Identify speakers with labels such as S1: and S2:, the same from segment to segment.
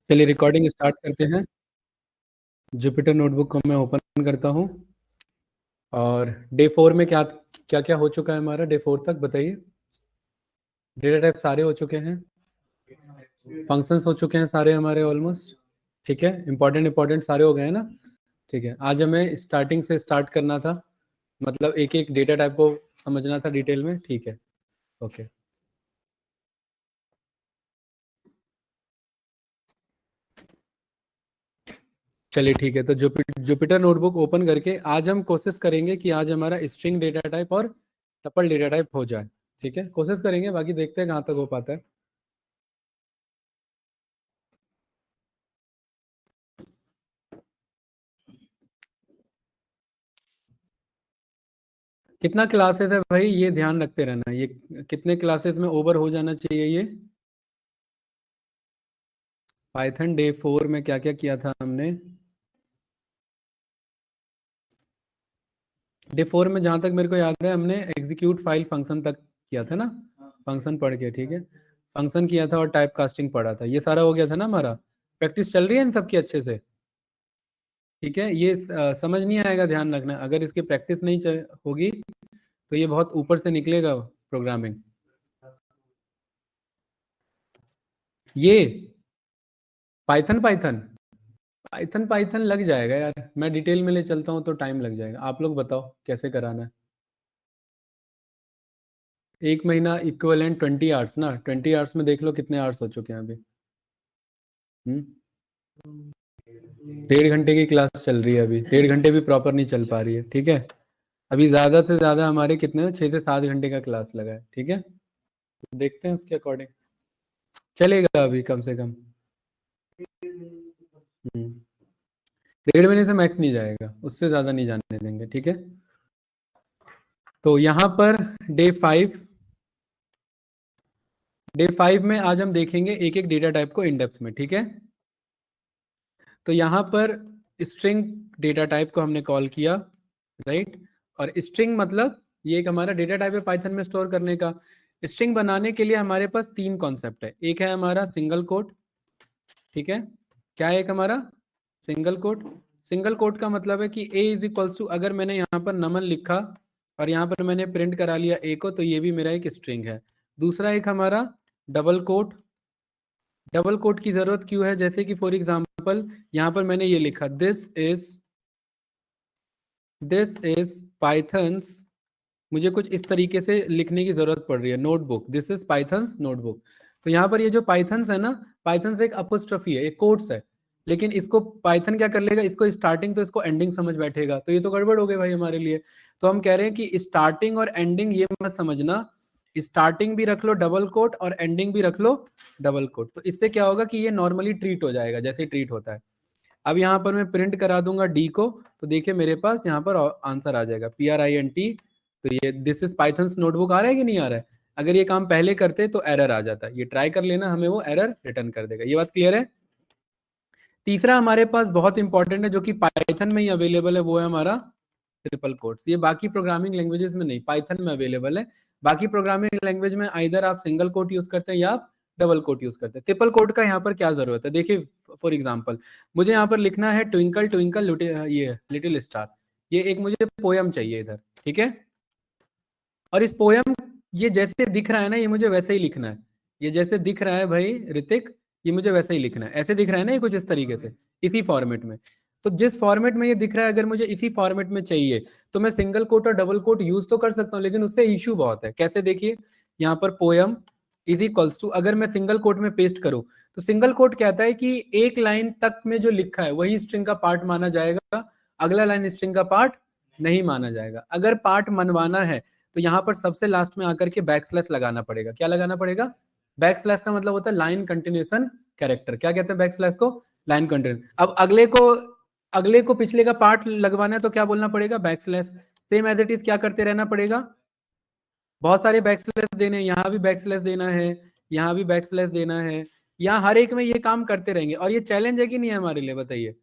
S1: चलिए recording start करते हैं। जुपिटर नोटबुक को मैं ओपन करता हूँ और डे 4 में क्या क्या क्या हो चुका है हमारा डे 4 तक बताइए। डेटा टाइप सारे हो चुके हैं, फंक्शंस हो चुके हैं सारे हमारे ऑलमोस्ट। ठीक है, इंपॉर्टेंट इंपॉर्टेंट सारे हो गए हैं ना। ठीक है, आज हमें स्टार्टिंग से स्टार्ट करना था, मतलब एक एक डेटा टाइप को समझना था डिटेल में। ठीक है, ओके। चलिए ठीक है, तो जुपिटर नोटबुक ओपन करके आज हम कोशिश करेंगे कि आज हमारा स्ट्रिंग डेटा टाइप और टपल डेटा टाइप हो जाए। ठीक है, कोशिश करेंगे, बाकी देखते हैं कहाँ तक हो पाता है। कितना क्लासेस है भाई, ये ध्यान रखते रहना, ये कितने क्लासेस में ओवर हो जाना चाहिए ये। पाइथन डे 4 में क्या क्या किया था हमने। डे 4 में जहां तक मेरे को याद है हमने एग्जीक्यूट फाइल फंक्शन तक किया था ना, फंक्शन पढ़ के। ठीक है, फंक्शन किया था और टाइप कास्टिंग पढ़ा था, ये सारा हो गया था ना हमारा। प्रैक्टिस चल रही है इन सबकी अच्छे से। ठीक है, ये समझ नहीं आएगा, ध्यान रखना, अगर इसकी प्रैक्टिस नहीं होगी तो ये बहुत ऊपर से निकलेगा प्रोग्रामिंग। ये पाइथन पाइथन पाइथन पाइथन लग जाएगा यार, मैं डिटेल में ले चलता हूँ तो टाइम लग जाएगा। आप लोग बताओ कैसे कराना है। एक महीना इक्वलेंट 20 आवर्स ना, 20 आवर्स में देख लो कितने आवर्स हो चुके हैं अभी। 1.5 घंटे की क्लास चल रही है अभी, 1.5 घंटे भी प्रॉपर नहीं चल पा रही है। ठीक है, अभी ज्यादा से ज्यादा हमारे कितने 6 से 7 घंटे का क्लास लगा है। ठीक है, देखते हैं उसके अकॉर्डिंग चलेगा अभी कम से कम। 1.5 महीने से मैक्स नहीं जाएगा, उससे ज्यादा नहीं जाने देंगे। ठीक है, तो यहाँ पर डे 5, डे 5 में आज हम देखेंगे एक एक डेटा टाइप को इन डेप्थ में। ठीक है, तो यहाँ पर स्ट्रिंग डेटा टाइप को हमने कॉल किया, राइट। और स्ट्रिंग मतलब ये एक हमारा डेटा टाइप है पाइथन में स्टोर करने का। स्ट्रिंग बनाने के लिए हमारे पास 3 कॉन्सेप्ट है। एक है हमारा सिंगल कोट। ठीक है, क्या है एक हमारा सिंगल कोट। सिंगल कोट का मतलब है कि a इज इक्वल्स टू, अगर मैंने यहाँ पर नमन लिखा और यहाँ पर मैंने प्रिंट करा लिया a को, तो ये भी मेरा एक स्ट्रिंग है। दूसरा एक हमारा डबल कोट। डबल कोट की जरूरत क्यों है, जैसे कि फॉर एग्जांपल यहाँ पर मैंने ये लिखा दिस इज पाइथन्स, मुझे कुछ इस तरीके से लिखने की जरूरत पड़ रही है, notebook, this is pythons notebook. तो यहाँ पर ये जो पाइथन्स है ना, पाइथन्स एक अपोस्ट्रोफी है, एक कोट्स है, लेकिन इसको पाइथन क्या कर लेगा, इसको स्टार्टिंग तो इसको एंडिंग समझ बैठेगा, तो ये तो गड़बड़ हो गई भाई हमारे लिए। तो हम कह रहे हैं कि स्टार्टिंग और एंडिंग ये मत समझना, स्टार्टिंग भी रख लो डबल कोट और एंडिंग भी रख लो डबल कोट। तो इससे क्या होगा कि ये नॉर्मली ट्रीट हो जाएगा जैसे ट्रीट होता है। अब यहाँ पर मैं प्रिंट करा दूंगा डी को, तो देखिए मेरे पास यहाँ पर आंसर आ जाएगा PRINT। तो ये दिस इज पाइथन्स नोटबुक आ रहा है कि नहीं आ रहा है। अगर ये काम पहले करते तो एरर आ जाता है, ये ट्राई कर लेना, हमें वो एरर रिटर्न कर देगा। ये बात क्लियर है। तीसरा हमारे पास बहुत इंपॉर्टेंट है, जो कि पाइथन में ही अवेलेबल है, वो है हमारा ट्रिपल कोट्स। ये बाकी प्रोग्रामिंग लैंग्वेजेस में नहीं, पाइथन में अवेलेबल है। बाकी प्रोग्रामिंग लैंग्वेज में आइदर आप सिंगल कोट यूज करते हैं या आप डबल कोट यूज करते हैं। ट्रिपल कोट का यहाँ पर क्या जरूरत है, देखिए फॉर एग्जाम्पल मुझे यहाँ पर लिखना है ट्विंकल ट्विंकल ये लिटिल स्टार, ये एक मुझे पोयम चाहिए इधर। ठीक है, और इस पोयम, ये जैसे दिख रहा है ना, ये मुझे वैसे ही लिखना है। ये जैसे दिख रहा है भाई ऋतिक, ये मुझे वैसे ही लिखना है। ऐसे दिख रहा है ना ये कुछ इस तरीके से, इसी फॉर्मेट में। तो जिस फॉर्मेट में ये दिख रहा है, अगर मुझे इसी फॉर्मेट में चाहिए तो मैं सिंगल कोट और डबल कोट यूज तो कर सकता हूँ, लेकिन उससे इश्यू बहुत है। कैसे, देखिए यहाँ पर पोयम इज इक्वल्स टू, अगर मैं सिंगल कोट में पेस्ट करूं तो सिंगल कोट कहता है कि एक लाइन तक में जो लिखा है वही स्ट्रिंग का पार्ट माना जाएगा, अगला लाइन स्ट्रिंग का पार्ट नहीं माना जाएगा। अगर पार्ट मनवाना है तो यहाँ पर सबसे लास्ट में आकर के बैक स्लैश लगाना पड़ेगा। क्या लगाना पड़ेगा, बैक स्लैश का मतलब होता है लाइन कंटिन्यूएशन कैरेक्टर। क्या कहते हैं बैक स्लैश को, लाइन कंटिन्यूएशन। अब अगले को पिछले का पार्ट लगवाना है तो क्या बोलना पड़ेगा, back slash. Same as it is क्या करते रहना पड़ेगा, बहुत सारे बैक स्लैश देने, यहाँ भी बैक स्लैश देना है, यहाँ भी बैक स्लैश देना है, यहाँ हर एक में ये काम करते रहेंगे। और ये चैलेंज है कि नहीं है हमारे लिए, बताइए।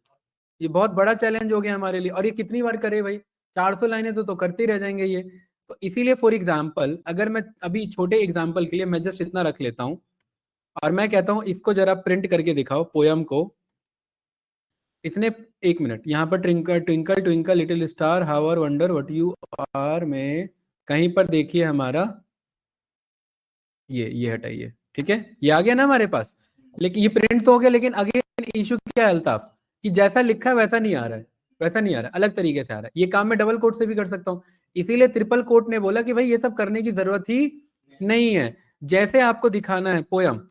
S1: ये बहुत बड़ा चैलेंज हो गया हमारे लिए, और ये कितनी बार करे भाई, 400 लाइनें तो करते ही रह जाएंगे ये। तो इसीलिए फॉर एग्जाम्पल, अगर मैं अभी छोटे एग्जाम्पल के लिए मैं जस्ट इतना रख लेता हूँ, और मैं कहता हूं इसको जरा प्रिंट करके दिखाओ पोयम को। इसने, एक मिनट, यहाँ पर twinkle twinkle twinkle little star how are wonder what you are में कहीं पर देखिए हमारा ये हटाइए, ठीक है, ये आ गया ना हमारे पास। लेकिन ये प्रिंट तो हो गया, लेकिन अगेन इशू क्या है अल्ताफ, कि जैसा लिखा है वैसा नहीं आ रहा है, वैसा नहीं आ रहा है, अलग तरीके से आ रहा है। ये काम मैं डबल कोट से भी कर सकता हूँ, इसीलिए ट्रिपल कोट ने बोला कि भाई ये सब करने की जरूरत ही नहीं है। जैसे आपको दिखाना है पोयम,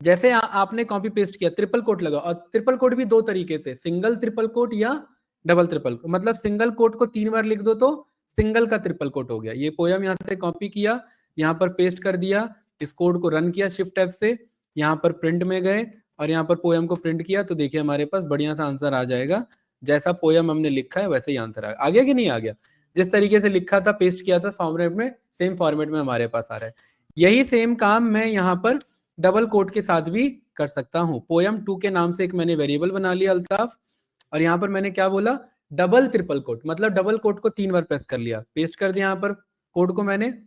S1: जैसे आपने कॉपी पेस्ट किया, ट्रिपल कोट लगा। और ट्रिपल कोट भी दो तरीके से, सिंगल ट्रिपल कोट या डबल ट्रिपल कोट। मतलब सिंगल कोट को 3 बार लिख दो तो सिंगल का ट्रिपल कोट हो गया। ये पोयम यहाँ से कॉपी किया, यहाँ पर पेस्ट कर दिया, इस कोड को रन किया शिफ्ट F से, यहाँ पर प्रिंट में गए और यहाँ पर पोयम को प्रिंट किया, तो देखिए हमारे पास बढ़िया सा आंसर आ जाएगा। जैसा पोयम हमने लिखा है वैसे ही आंसर आ गया कि नहीं आ गया? जिस तरीके से लिखा था, पेस्ट किया था फॉर्मेट में, सेम फॉर्मेट में हमारे पास आ रहा है। यही सेम काम मैं यहाँ पर डबल कोट के साथ भी कर सकता हूं। पोयम 2 के नाम से एक मैंने वेरिएबल बना लिया अल्ताफ, और यहां पर मैंने क्या बोला, डबल ट्रिपल कोट, मतलब डबल कोट को 3 बार प्रेस कर लिया, पेस्ट कर दिया यहाँ पर कोड को मैंने,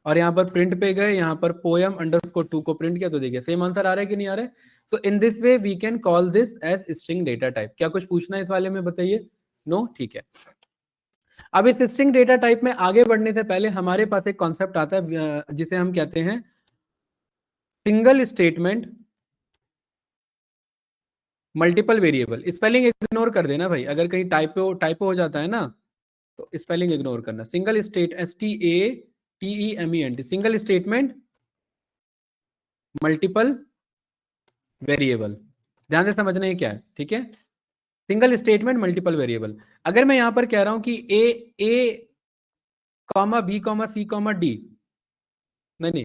S1: और यहाँ पर प्रिंट पे गए, यहाँ पर पोयम अंडरस्कोर 2 को प्रिंट किया, तो देखिए सेम आंसर आ रहा है कि नहीं आ रहा है? So in this way we can call this as string data type. क्या कुछ पूछना है इस वाले में, बताइए? नो, ठीक है। अब इस स्ट्रिंग डेटा टाइप में आगे बढ़ने से पहले हमारे पास एक कॉन्सेप्ट आता है जिसे हम कहते हैं single statement multiple variable. Spelling ignore कर देना भाई, अगर कहीं टाइपो टाइपो हो जाता है ना तो स्पेलिंग इग्नोर करना। Single state, STATEMENT, single statement multiple variable. ध्यान से समझना है क्या है, ठीक है? Single statement multiple variable. अगर मैं यहां पर कह रहा हूं कि A comma B comma C comma D, नहीं,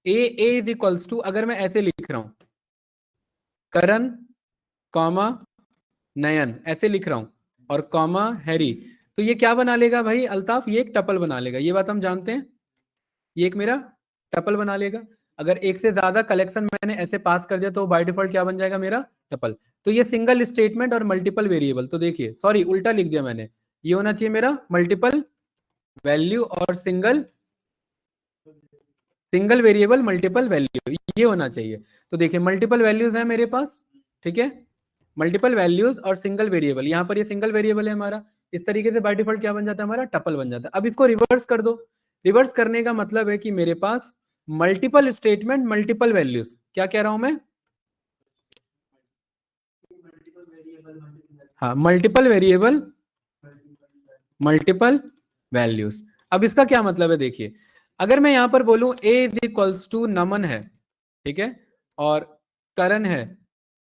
S1: A इज इक्वल्स टू, अगर मैं ऐसे लिख रहा हूं करण कॉमा नयन, ऐसे लिख रहा हूं, और कॉमा हैरी, तो ये क्या बना लेगा भाई अल्ताफ? ये एक टपल बना लेगा, ये बात हम जानते हैं, ये एक मेरा टपल बना लेगा। अगर एक से ज्यादा कलेक्शन मैंने ऐसे पास कर दिया तो बाय डिफॉल्ट क्या बन जाएगा? मेरा टपल। तो ये सिंगल स्टेटमेंट और मल्टीपल वेरिएबल, तो देखिए सॉरी उल्टा लिख दिया मैंने, ये होना चाहिए मेरा मल्टीपल वैल्यू और सिंगल वेरिएबल मल्टीपल वैल्यू, ये होना चाहिए। तो देखिए मल्टीपल वैल्यूज है मेरे पास, ठीक है, मल्टीपल वैल्यूज और सिंगल वेरिएबल। यहाँ पर ये सिंगल वेरिएबल है हमारा, इस तरीके से बाय डिफॉल्ट क्या बन जाता है? हमारा टपल बन जाता है। अब इसको रिवर्स कर दो। रिवर्स करने का मतलब है कि मेरे पास मल्टीपल स्टेटमेंट मल्टीपल वैल्यूज, क्या कह रहा हूं मैं? हाँ, मल्टीपल वेरिएबल मल्टीपल वैल्यूज। अब इसका क्या मतलब है? देखिए अगर मैं यहां पर बोलूं A इज इक्वल्स टू नमन है, ठीक है, और करण है,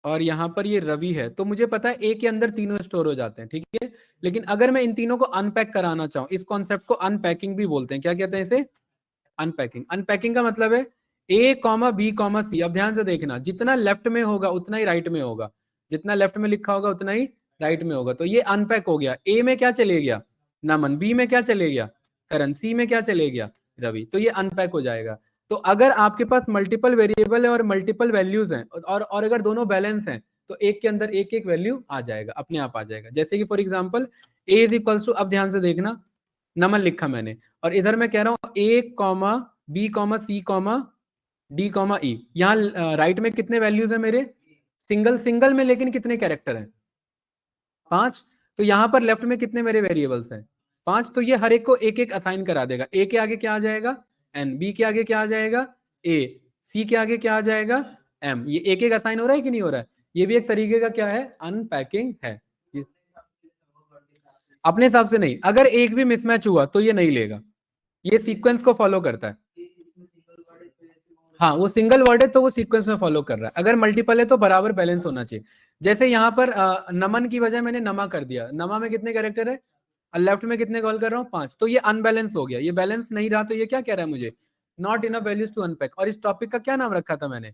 S1: और यहां पर ये रवि है, तो मुझे पता है ए के अंदर तीनों स्टोर हो जाते हैं, ठीक है। लेकिन अगर मैं इन तीनों को अनपैक कराना चाहूं, इस कॉन्सेप्ट को अनपैकिंग भी बोलते हैं। क्या कहते हैं इसे? अनपैकिंग। अनपैकिंग का मतलब है A comma B comma C। अब ध्यान से देखना, जितना लेफ्ट में होगा उतना ही राइट में होगा, जितना लेफ्ट में लिखा होगा उतना ही राइट में होगा। तो ये अनपैक हो गया। A में क्या चले गया? नमन। B में क्या चले गया? करण। C में क्या चले गया? रवि। तो ये अनपैक हो जाएगा। तो अगर आपके पास मल्टीपल वेरिएबल है और मल्टीपल वैल्यूज हैं, और अगर दोनों बैलेंस हैं, तो एक के अंदर एक एक वैल्यू आ जाएगा, अपने आप आ जाएगा। जैसे कि for example A is equals to, अब ध्यान से देखना, नमन लिखा मैंने, और इधर मैं कह रहा हूं A comma B comma C comma D comma E। यहाँ राइट में कितने वैल्यूज है मेरे? सिंगल सिंगल में, लेकिन कितने कैरेक्टर हैं? 5। तो यहाँ पर लेफ्ट में कितने मेरे वेरिएबल्स हैं? 5। तो ये हर एक को एक एक असाइन करा देगा। A के आगे क्या आ जाएगा? N। B के आगे क्या आ जाएगा? A। C के आगे क्या आ जाएगा? M। ये एक एक असाइन हो रहा है कि नहीं हो रहा है? ये भी एक तरीके का क्या है? अनपैकिंग है। अपने हिसाब से नहीं, अगर एक भी मिसमैच हुआ तो ये नहीं लेगा, ये सीक्वेंस को फॉलो करता है। हाँ, वो सिंगल वर्ड है तो वो सीक्वेंस में फॉलो कर रहा है। अगर मल्टीपल है तो बराबर बैलेंस होना चाहिए। जैसे यहाँ पर नमन की वजह मैंने नमा कर दिया, नमा में कितने कैरेक्टर है, लेफ्ट में कितने कॉल कर रहा हूँ? 5। तो ये अनबैलेंस हो गया, ये बैलेंस नहीं रहा, तो ये क्या कह रहा है मुझे? Not enough values to unpack. और इस टॉपिक का क्या नाम रखा था मैंने?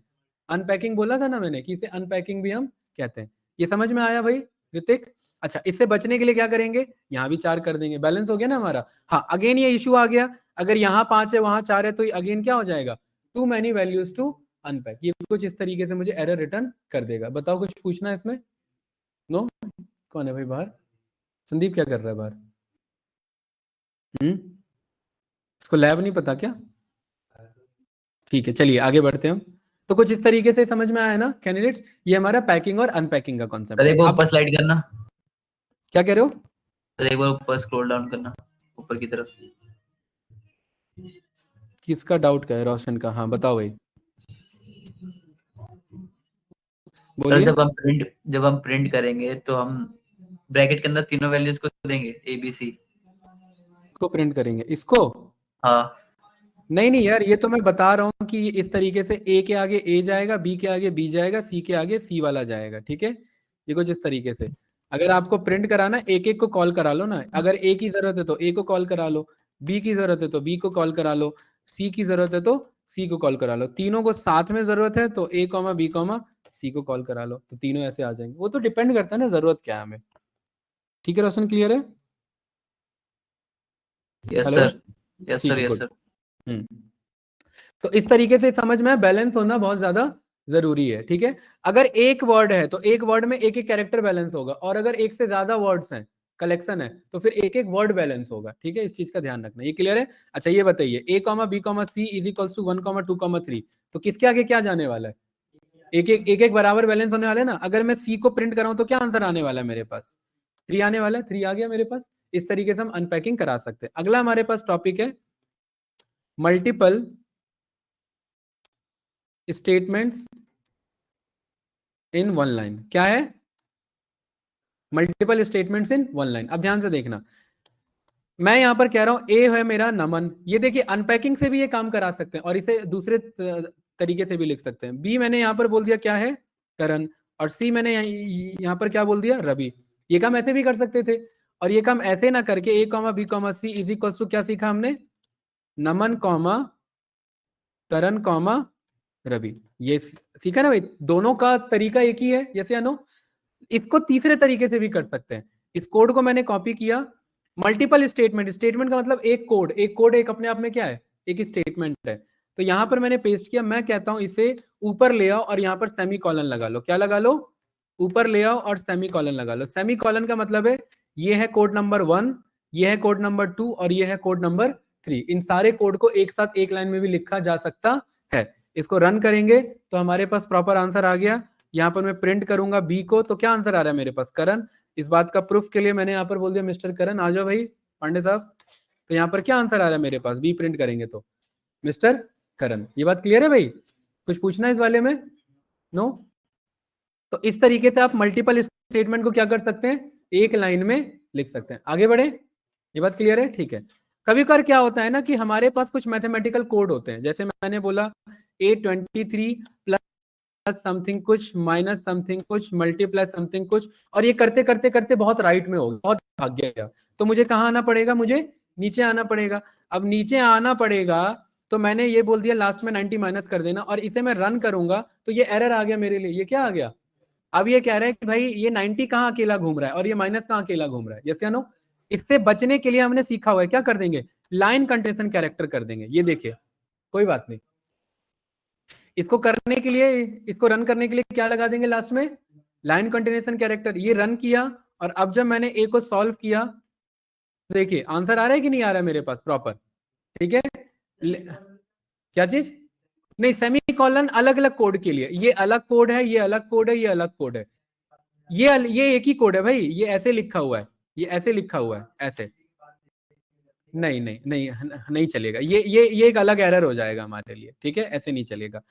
S1: अनपैकिंग बोला था ना मैंने, कि इसे अनपैकिंग भी हम कहते हैं। ये समझ में आया भाई ऋतिक? अच्छा, इससे बचने के लिए क्या करेंगे? यहाँ भी 4 कर देंगे, बैलेंस हो गया ना हमारा। हाँ, अगेन ये इशू आ गया, अगर यहाँ 5 है वहां 4 है, तो अगेन क्या हो जाएगा? Too many values to unpack. ये कुछ इस तरीके से मुझे एरर रिटर्न कर देगा। बताओ कुछ पूछना है इसमें? नो? कौन है भाई बाहर? संदीप क्या कर रहा है बाहर? इसको लैब नहीं पता क्या? ठीक है, चलिए आगे बढ़ते हैं हम। तो कुछ इस तरीके से समझ में आया ना कैंडिडेट, ये हमारा पैकिंग और अनपैकिंग का कॉन्सेप्ट
S2: सर
S1: है।
S2: एक बार
S1: अब
S2: ऊपर स्लाइड करना,
S1: क्या कह रहे हो?
S2: सर एक बार ऊपर स्क्रॉल डाउन करना ऊपर की तरफ।
S1: किसका डाउट का है? रोशन का, हाँ बताओ भाई,
S2: सर
S1: बोलिए।
S2: जब हम प्रिंट करेंगे तो हम ब्रैकेट के अंदर तीनों वैल्यूज को देंगे ए बी सी।
S1: इसको प्रिंट करेंगे इसको?
S2: हाँ
S1: नहीं नहीं यार, ये तो मैं बता रहा हूँ कि इस तरीके से ए के आगे ए जाएगा, बी के आगे बी जाएगा, सी के आगे सी वाला जाएगा, ठीक है। ये कुछ इस तरीके से, अगर आपको प्रिंट कराना, एक एक को कॉल करा लो ना। अगर ए की जरूरत है तो ए को कॉल करा लो, बी की जरूरत है तो बी को कॉल करा लो, सी की जरूरत है तो सी को कॉल करा लो। तीनों को साथ में जरूरत है तो ए कॉमा बी कॉमा सी को कॉल करा लो, तो तीनों ऐसे आ जाएंगे। वो तो डिपेंड करता है ना जरूरत क्या है हमें। ठीक है रोशन, क्लियर है?
S2: यस
S1: हेलो,
S2: सर, यस
S1: ठीक
S2: सर,
S1: है,
S2: यस
S1: गुड।
S2: सर।
S1: हम्म। तो इस तरीके से समझ में बैलेंस होना बहुत ज्यादा जरूरी है, ठीक है। अगर एक वर्ड है तो एक वर्ड में एक एक कैरेक्टर बैलेंस होगा, और अगर एक से ज्यादा वर्ड्स हैं, कलेक्शन है, तो फिर एक एक वर्ड बैलेंस होगा, ठीक है। इस चीज का ध्यान रखना, ये क्लियर है? अच्छा ये बताइए, A comma B comma C is equals to 1 comma 2 comma 3, तो किसके आगे क्या जाने वाला है? एक एक बराबर बैलेंस होने वाले ना। अगर मैं सी को प्रिंट कराऊं तो क्या आंसर आने वाला है मेरे पास? 3 आने वाला है, 3 आ गया मेरे पास। इस तरीके से हम अनपैकिंग करा सकते हैं। अगला हमारे पास टॉपिक है multiple statements in one line. क्या है? Multiple statements in one line. अब ध्यान से देखना, मैं यहां पर कह रहा हूं ए है मेरा नमन, ये देखिए अनपैकिंग से भी ये काम करा सकते हैं और इसे दूसरे तरीके से भी लिख सकते हैं। बी मैंने यहां पर बोल दिया क्या है? करण। और सी मैंने यहां पर क्या बोल दिया? रवि। ये काम ऐसे भी कर सकते थे, और ये काम ऐसे ना करके A comma B comma C is equal to क्या सीखा हमने? Naman comma Karan comma Ravi. ये सीखा ना भाई, दोनों का तरीका एक ही है, यस या नो? इसको तीसरे तरीके से भी कर सकते हैं। इस कोड को मैंने कॉपी किया, मल्टीपल स्टेटमेंट, स्टेटमेंट का मतलब एक कोड, एक कोड एक अपने आप में क्या है? एक स्टेटमेंट है। तो यहां पर मैंने पेस्ट किया, मैं कहता हूं इसे ऊपर ले आओ और यहां पर सेमी कॉलन लगा लो। क्या लगा लो? ऊपर ले आओ और सेमी कॉलन लगा लो। सेमी कॉलन का मतलब है ये है कोड नंबर 1, ये है कोड नंबर 2 और ये है कोड नंबर 3। इन सारे कोड को एक साथ एक लाइन में भी लिखा जा सकता है। इसको रन करेंगे तो हमारे पास प्रॉपर आंसर आ गया। यहाँ पर मैं प्रिंट करूंगा बी को, तो क्या आंसर आ रहा है मेरे पास? करण। इस बात का प्रूफ के लिए मैंने यहाँ पर बोल दिया मिस्टर करण आ जाओ भाई पांडे साहब। तो यहाँ पर क्या आंसर आ रहा है मेरे पास? बी प्रिंट करेंगे तो मिस्टर करण। ये बात क्लियर है भाई? कुछ पूछना है इस वाले में? नो? तो इस तरीके से आप मल्टीपल स्टेटमेंट को क्या कर सकते हैं? एक लाइन में लिख सकते हैं। आगे बढ़े, ये बात क्लियर है? ठीक है। कभी कभार क्या होता है ना कि हमारे पास कुछ मैथमेटिकल कोड होते हैं, जैसे मैंने बोला A23 प्लस समथिंग कुछ माइनस समथिंग कुछ मल्टीप्लाई समथिंग कुछ, और ये करते करते करते बहुत राइट में हो गया, बहुत भाग गया, तो मुझे कहाँ आना पड़ेगा? मुझे नीचे आना पड़ेगा। अब नीचे आना पड़ेगा तो मैंने ये बोल दिया लास्ट में 90 माइनस कर देना, और इसे मैं रन करूंगा तो ये एरर आ गया मेरे लिए। ये क्या आ गया? अब ये कह रहा है कि भाई ये 90 कहाँ अकेला घूम रहा है और ये माइनस कहाँ अकेला घूम रहा है, यस या नो? इससे बचने के लिए हमने सीखा हुआ है, क्या कर देंगे? लाइन कंटेंशन कैरेक्टर कर देंगे। ये देखिए, कोई बात नहीं, इसको करने के लिए, इसको रन करने के लिए क्या लगा देंगे लास्ट में? Line continuation character. ये रन किया, और अब जब मैंने ए को सॉल्व किया, देखिए आंसर आ रहा है कि नहीं आ रहा है मेरे पास प्रॉपर? ठीक है। क्या चीज? नहीं, सेमी कॉलन अलग अलग कोड के लिए, ये अलग कोड है, ये अलग कोड है, ये अलग कोड है, ये एक ही कोड है भाई। ये ऐसे लिखा हुआ है, ये ऐसे लिखा हुआ है, ऐसे नहीं नहीं नहीं नहीं चलेगा। ये एक अलग एरर हो जाएगा हमारे लिए, ठीक है, ऐसे नहीं चलेगा।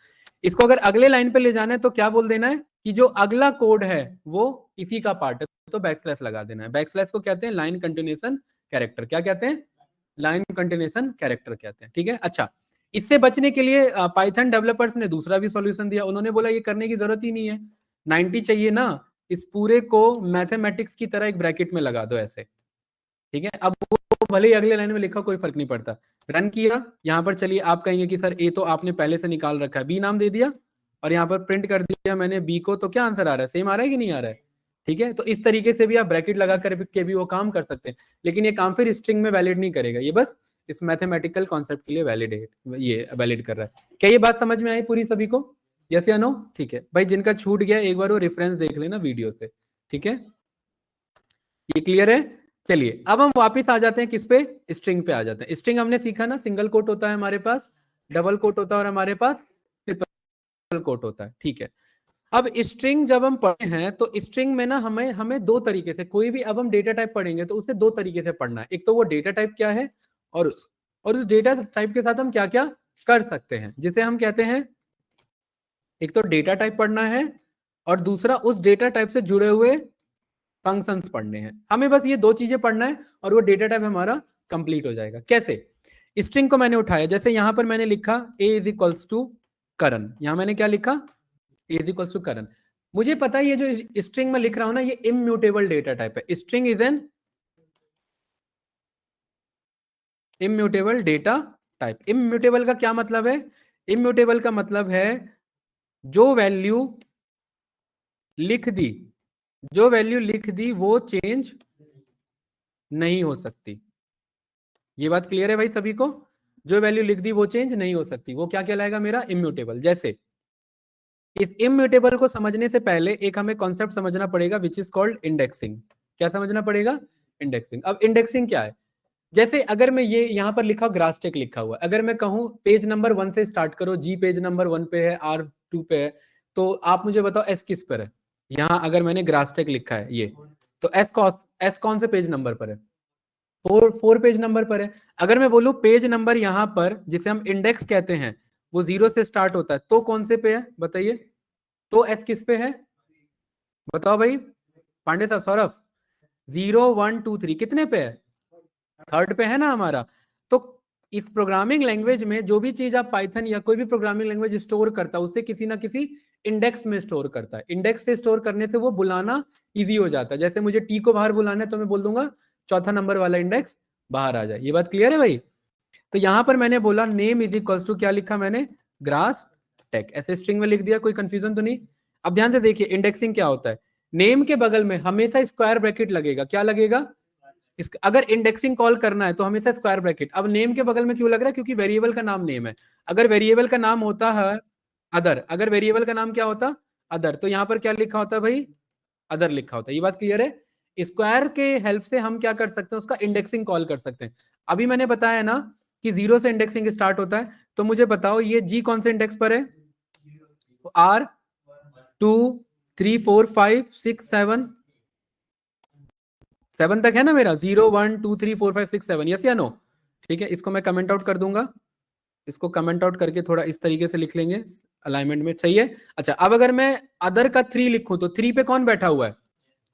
S1: इसको अगर अगले लाइन पे ले जाना है तो क्या बोल देना है कि जो अगला कोड है वो इसी का पार्ट है, तो बैकस्लैश लगा देना है। बैकस्लैश को कहते हैं लाइन कंटिन्यूएशन कैरेक्टर। क्या कहते हैं? लाइन कंटिन्यूएशन कैरेक्टर कहते हैं, ठीक है। अच्छा, इससे बचने के लिए पाइथन डेवलपर्स ने दूसरा भी सॉल्यूशन दिया। उन्होंने बोला ये करने की जरूरत ही नहीं है, 90 चाहिए ना, इस पूरे को मैथमेटिक्स की तरह एक ब्रैकेट में लगा दो ऐसे, ठीक है। अब वो भले ही अगले लाइन में लिखा, कोई फर्क नहीं पड़ता। रन किया, यहां पर चलिए आप कहेंगे कि सर ए तो आपने पहले से निकाल रखा है, बी नाम दे दिया और यहाँ पर प्रिंट कर दिया मैंने बी को, तो क्या आंसर आ रहा है? सेम आ रहा है कि नहीं आ रहा है? ठीक है। तो इस तरीके से भी आप ब्रैकेट लगा करके भी वो काम कर सकते हैं, लेकिन ये काम फिर स्ट्रिंग में वैलिड नहीं करेगा, ये बस इस मैथमेटिकल कॉन्सेप्ट के लिए वैलिड है, ये वैलिड कर रहा है। क्या ये बात समझ में आई पूरी सभी को? यस या नो? ठीक है भाई, जिनका छूट गया एक बार वो रेफरेंस देख लेना वीडियो से, ठीक है। ये क्लियर है? चलिए अब हम वापस आ जाते हैं किस पे? स्ट्रिंग पे आ जाते हैं। स्ट्रिंग हमने सीखा ना, सिंगल कोट होता है हमारे पास, डबल कोट होता है और हमारे पास ट्रिपल कोट होता है, ठीक है। अब स्ट्रिंग जब हम पढ़े हैं तो स्ट्रिंग में ना हमें दो तरीके से, कोई भी अब हम डेटा टाइप पढ़ेंगे तो उसे दो तरीके से पढ़ना है। एक तो वो डेटा टाइप क्या है और उस डेटा टाइप के साथ हम क्या क्या कर सकते हैं, जिसे हम कहते हैं, एक तो डेटा टाइप पढ़ना है और दूसरा उस डेटा टाइप से जुड़े हुए फंक्शंस पढ़ने हैं। हमें बस ये दो चीजें पढ़ना है और वो डेटा टाइप हमारा कंप्लीट हो जाएगा। कैसे? स्ट्रिंग को मैंने उठाया, जैसे यहां पर मैंने लिखा a इज इक्वल्स टू करण, यहां मैंने क्या लिखा, a इज इक्वल्स टू करण। मुझे पता है ये जो स्ट्रिंग में लिख रहा हूं ना, ये इम्यूटेबल डेटा टाइप है। String is an immutable data type. Immutable का क्या मतलब है? इम्यूटेबल का मतलब है जो वैल्यू लिख दी, जो वैल्यू लिख दी वो चेंज नहीं हो सकती। ये बात क्लियर है भाई सभी को? जो वैल्यू लिख दी वो चेंज नहीं हो सकती, वो क्या कहलाएगा? मेरा इम्यूटेबल। जैसे इस इम्यूटेबल को समझने से पहले एक हमें कॉन्सेप्ट समझना पड़ेगा विच इज कॉल्ड इंडेक्सिंग। क्या समझना पड़ेगा? इंडेक्सिंग। अब इंडेक्सिंग क्या है? जैसे अगर मैं ये यहां पर लिखा ग्रास्टेक लिखा हुआ, अगर मैं कहूं पेज नंबर 1 से स्टार्ट करो, जी पेज नंबर 1 पे है, आर 2 पे है, तो आप मुझे बताओ एस किस पर है? यहां अगर मैंने ग्रास्टेक लिखा है ये, तो एस कौन से पेज नंबर पर है? 4 पेज नंबर पर है। अगर मैं बोलूं पेज नंबर यहां पर जिसे हम इंडेक्स कहते हैं वो 0 से स्टार्ट होता है, तो कौन से पे है बताइए? तो एस किस पे है? बताओ भाई पांडे साहब, सौरभ। 0 1 2 3 कितने पे है? थर्ड पे है ना हमारा। तो इस प्रोग्रामिंग लैंग्वेज में जो भी चीज आप पाइथन या कोई भी प्रोग्रामिंग लैंग्वेज स्टोर करता है उसे किसी ना किसी इंडेक्स में स्टोर करता है। इंडेक्स से स्टोर करने से वो बुलाना इजी हो जाता है। जैसे मुझे टी को बाहर बुलाना है तो मैं बोल दूंगा चौथा नंबर वाला इंडेक्स बाहर आ जाए। ये बात क्लियर है भाई? तो यहां पर मैंने बोला नेम इज इक्वल्स टू, क्या लिखा मैंने? ग्रास टेक। ऐसे स्ट्रिंग में लिख दिया, कोई कंफ्यूजन तो नहीं? अब ध्यान से देखिए इंडेक्सिंग क्या होता है। नेम के बगल में हमेशा स्क्वायर ब्रैकेट लगेगा। क्या लगेगा? अगर इंडेक्सिंग कॉल करना है तो हमेशा स्क्वायर ब्रैकेट। अब नेम के बगल में क्यों लग रहा है? क्योंकि वेरिएबल का नाम नेम है। अगर वेरिएबल का नाम होता है अदर, अगर वेरिएबल का नाम क्या होता? अदर, तो यहां पर क्या लिखा होता है भाई? अदर लिखा होता है। ये बात क्लियर है? स्क्वायर के हेल्प से हम क्या कर सकते हैं? उसका इंडेक्सिंग कॉल कर सकते हैं। अभी मैंने बताया ना कि 0 से इंडेक्सिंग स्टार्ट होता है, तो मुझे बताओ ये जी कौन से इंडेक्स पर है? आर 2 3 4 5 6 7 7 तक है ना मेरा? 0 1 2 3 4 5 6 7, यस या नो? ठीक है, इसको मैं कमेंट आउट कर दूंगा। इसको कमेंट आउट करके थोड़ा इस तरीके से लिख लेंगे अलाइनमेंट में, सही है? अच्छा, अब अगर मैं अदर का 3 लिखूं तो 3 पे कौन बैठा हुआ है?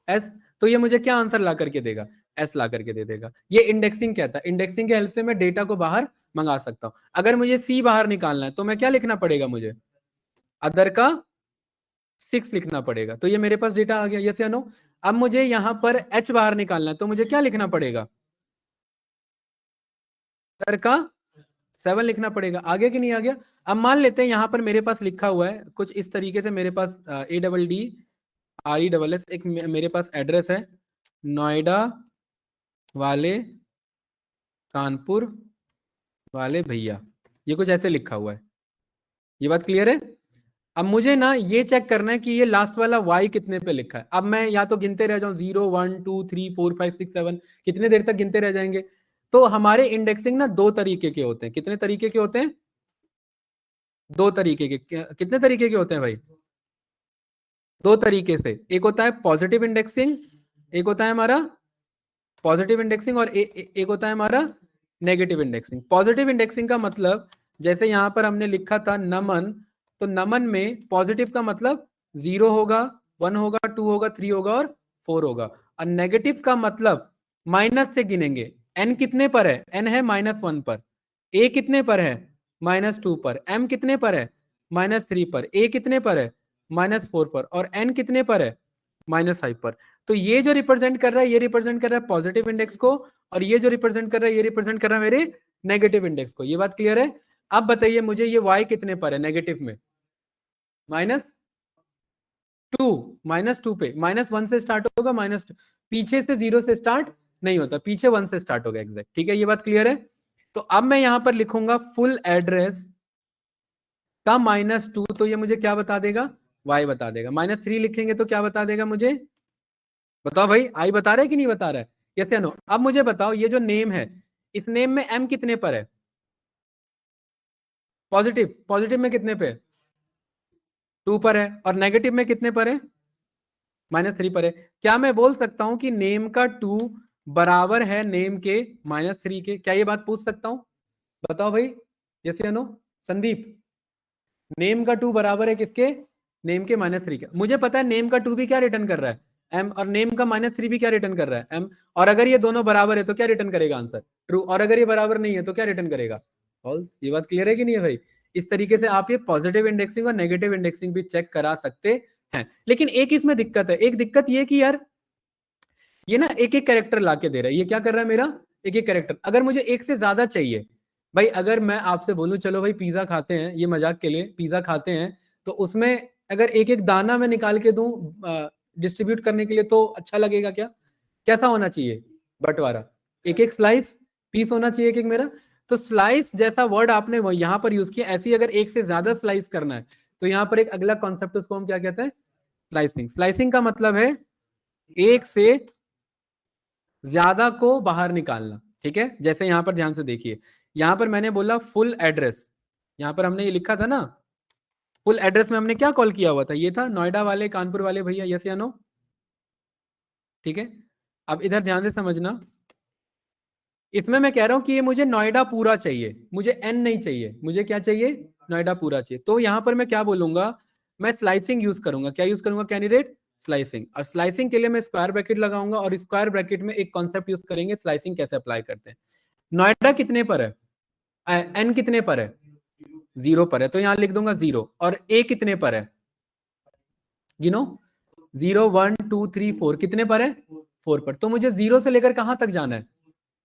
S1: एस। तो ये मुझे क्या आंसर ला करके देगा? एस ला करके दे देगा। ये इंडेक्सिंग कहता है। इंडेक्सिंग के हेल्प से मैं डेटा को बाहर मंगा सकता हूं। अगर मुझे सी बाहर निकालना है तो मैं क्या लिखना पड़ेगा? मुझे अदर का 6 लिखना पड़ेगा। तो ये मेरे पास डेटा आ गया, यस या नो? अब मुझे यहां पर एच बाहर निकालना है तो मुझे क्या लिखना पड़ेगा? अदर का 7 लिखना पड़ेगा। आगे कि नहीं आ गया? अब मान लेते हैं यहां पर मेरे पास लिखा हुआ है कुछ इस तरीके से, मेरे पास ADDRESS एक मेरे पास एड्रेस है, नोएडा वाले कानपुर वाले भैया, ये कुछ ऐसे लिखा हुआ है। ये बात क्लियर है? अब मुझे ना ये चेक करना है कि ये लास्ट वाला y कितने पे लिखा है। अब मैं या तो गिनते रह जाऊं 0 1 2 3 4 5 6 7, कितने देर तक गिनते रह जाएंगे? तो हमारे इंडेक्सिंग ना दो तरीके के होते हैं। कितने तरीके के होते हैं? दो तरीके के। कितने तरीके के होते हैं भाई? दो तरीके से। एक होता है पॉजिटिव इंडेक्सिंग, एक होता है हमारा पॉजिटिव इंडेक्सिंग, और एक होता है हमारा नेगेटिव इंडेक्सिंग। पॉजिटिव इंडेक्सिंग का मतलब जैसे यहां पर हमने लिखा था नमन, तो नमन में पॉजिटिव का मतलब 0 होगा, 1 होगा, 2 होगा, 3 होगा और 4 होगा। और नेगेटिव का मतलब माइनस से गिनेंगे। एन कितने पर है? एन है -1 पर। ए कितने पर है? -2 पर। एम कितने पर है? -3 पर। ए कितने पर है? -4 पर। और एन कितने पर है? -5 पर। तो ये जो रिप्रेजेंट कर रहा है, ये रिप्रेजेंट कर रहा है पॉजिटिव इंडेक्स को, और ये जो रिप्रेजेंट कर रहा है, ये रिप्रेजेंट कर रहा है मेरे नेगेटिव इंडेक्स को। ये बात क्लियर है? अब बताइए मुझे ये y कितने पर है नेगेटिव में? -2 पे। -1 से स्टार्ट होगा, -2 पीछे से 0 से स्टार्ट नहीं होता, पीछे 1 से स्टार्ट होगा एग्जैक्ट। ठीक है, ये बात क्लियर है? तो अब मैं यहां पर लिखूंगा फुल एड्रेस का -2, तो ये मुझे क्या बता देगा? y बता देगा। -3 लिखेंगे तो क्या बता देगा मुझे? बताओ भाई, आई बता रहा है कि नहीं बता रहा है? यस या नो? अब मुझे बताओ ये जो नेम है, इस नेम में m कितने पर है? पॉजिटिव, पॉजिटिव में कितने पे? 2 पर है, और नेगेटिव में कितने पर है? -3 पर है। क्या मैं बोल सकता हूं कि नेम का 2 बराबर है नेम के -3 के? क्या ये बात पूछ सकता हूं? बताओ भाई, यस या नो? संदीप, नेम का 2 बराबर है किसके? नेम के -3 के। मुझे पता है नेम का 2 भी क्या रिटर्न कर रहा है? m, और नेम का -3 भी क्या रिटर्न कर रहा है? m। और अगर ये दोनों बराबर है तो क्या रिटर्न करेगा आंसर? ट्रू। और अगर ये बराबर नहीं है तो क्या रिटर्न करेगा? फॉल्स। ये बात क्लियर है कि नहीं है भाई? इस तरीके से आप ये पॉजिटिव इंडेक्सिंग और नेगेटिव इंडेक्सिंग भी चेक करा सकते हैं। लेकिन एक इसमें दिक्कत है, एक दिक्कत ये कि यार ये ना एक एक कैरेक्टर लाके दे रहा है। ये क्या कर रहा है मेरा? एक एक कैरेक्टर। अगर मुझे एक से ज्यादा चाहिए भाई, अगर मैं आपसे बोलूं चलो भाई पिज्जा खाते हैं, ये मजाक के लिए, पिज्जा खाते हैं, तो उसमें अगर एक एक दाना मैं निकाल के दूं डिस्ट्रीब्यूट करने के लिए, तो अच्छा लगेगा क्या? कैसा होना चाहिए बंटवारा? एक एक स्लाइस, पीस होना चाहिए एक एक मेरा। तो स्लाइस जैसा वर्ड आपने यहां पर यूज किया, ऐसी अगर एक से ज्यादा स्लाइस करना है तो यहां पर एक अगला कॉन्सेप्ट, उसको हम क्या कहते हैं? स्लाइसिंग। स्लाइसिंग का मतलब है एक से ज्यादा को बाहर निकालना। ठीक है, जैसे यहां पर ध्यान से देखिए, यहां पर मैंने बोला फुल एड्रेस, यहां पर हमने ये लिखा था ना, फुल एड्रेस में हमने क्या कॉल किया हुआ था? ये था नोएडा वाले, कानपुर वाले भैया, यस या नो? ठीक है, अब इधर ध्यान से समझना, इसमें मैं कह रहा हूं कि ये मुझे नोएडा पूरा चाहिए, मुझे एन नहीं चाहिए, मुझे क्या चाहिए? नोएडा पूरा चाहिए। तो यहां पर मैं क्या बोलूंगा? मैं स्लाइसिंग यूज करूंगा। क्या यूज करूंगा कैंडिडेट? स्लाइसिंग। और स्लाइसिंग के लिए मैं स्क्वायर ब्रैकेट लगाऊंगा, और स्क्वायर ब्रैकेट में एक कॉन्सेप्ट यूज करेंगे, स्लाइसिंग कैसे अप्लाई करते हैं। नोएडा कितने पर है? एन कितने पर है? 0 पर है, तो यहां लिख दूंगा 0। और ए कितने पर है? गिनो, 0 1 2 3 4 कितने पर है? 4 पर। तो मुझे 0 से लेकर कहां तक जाना है?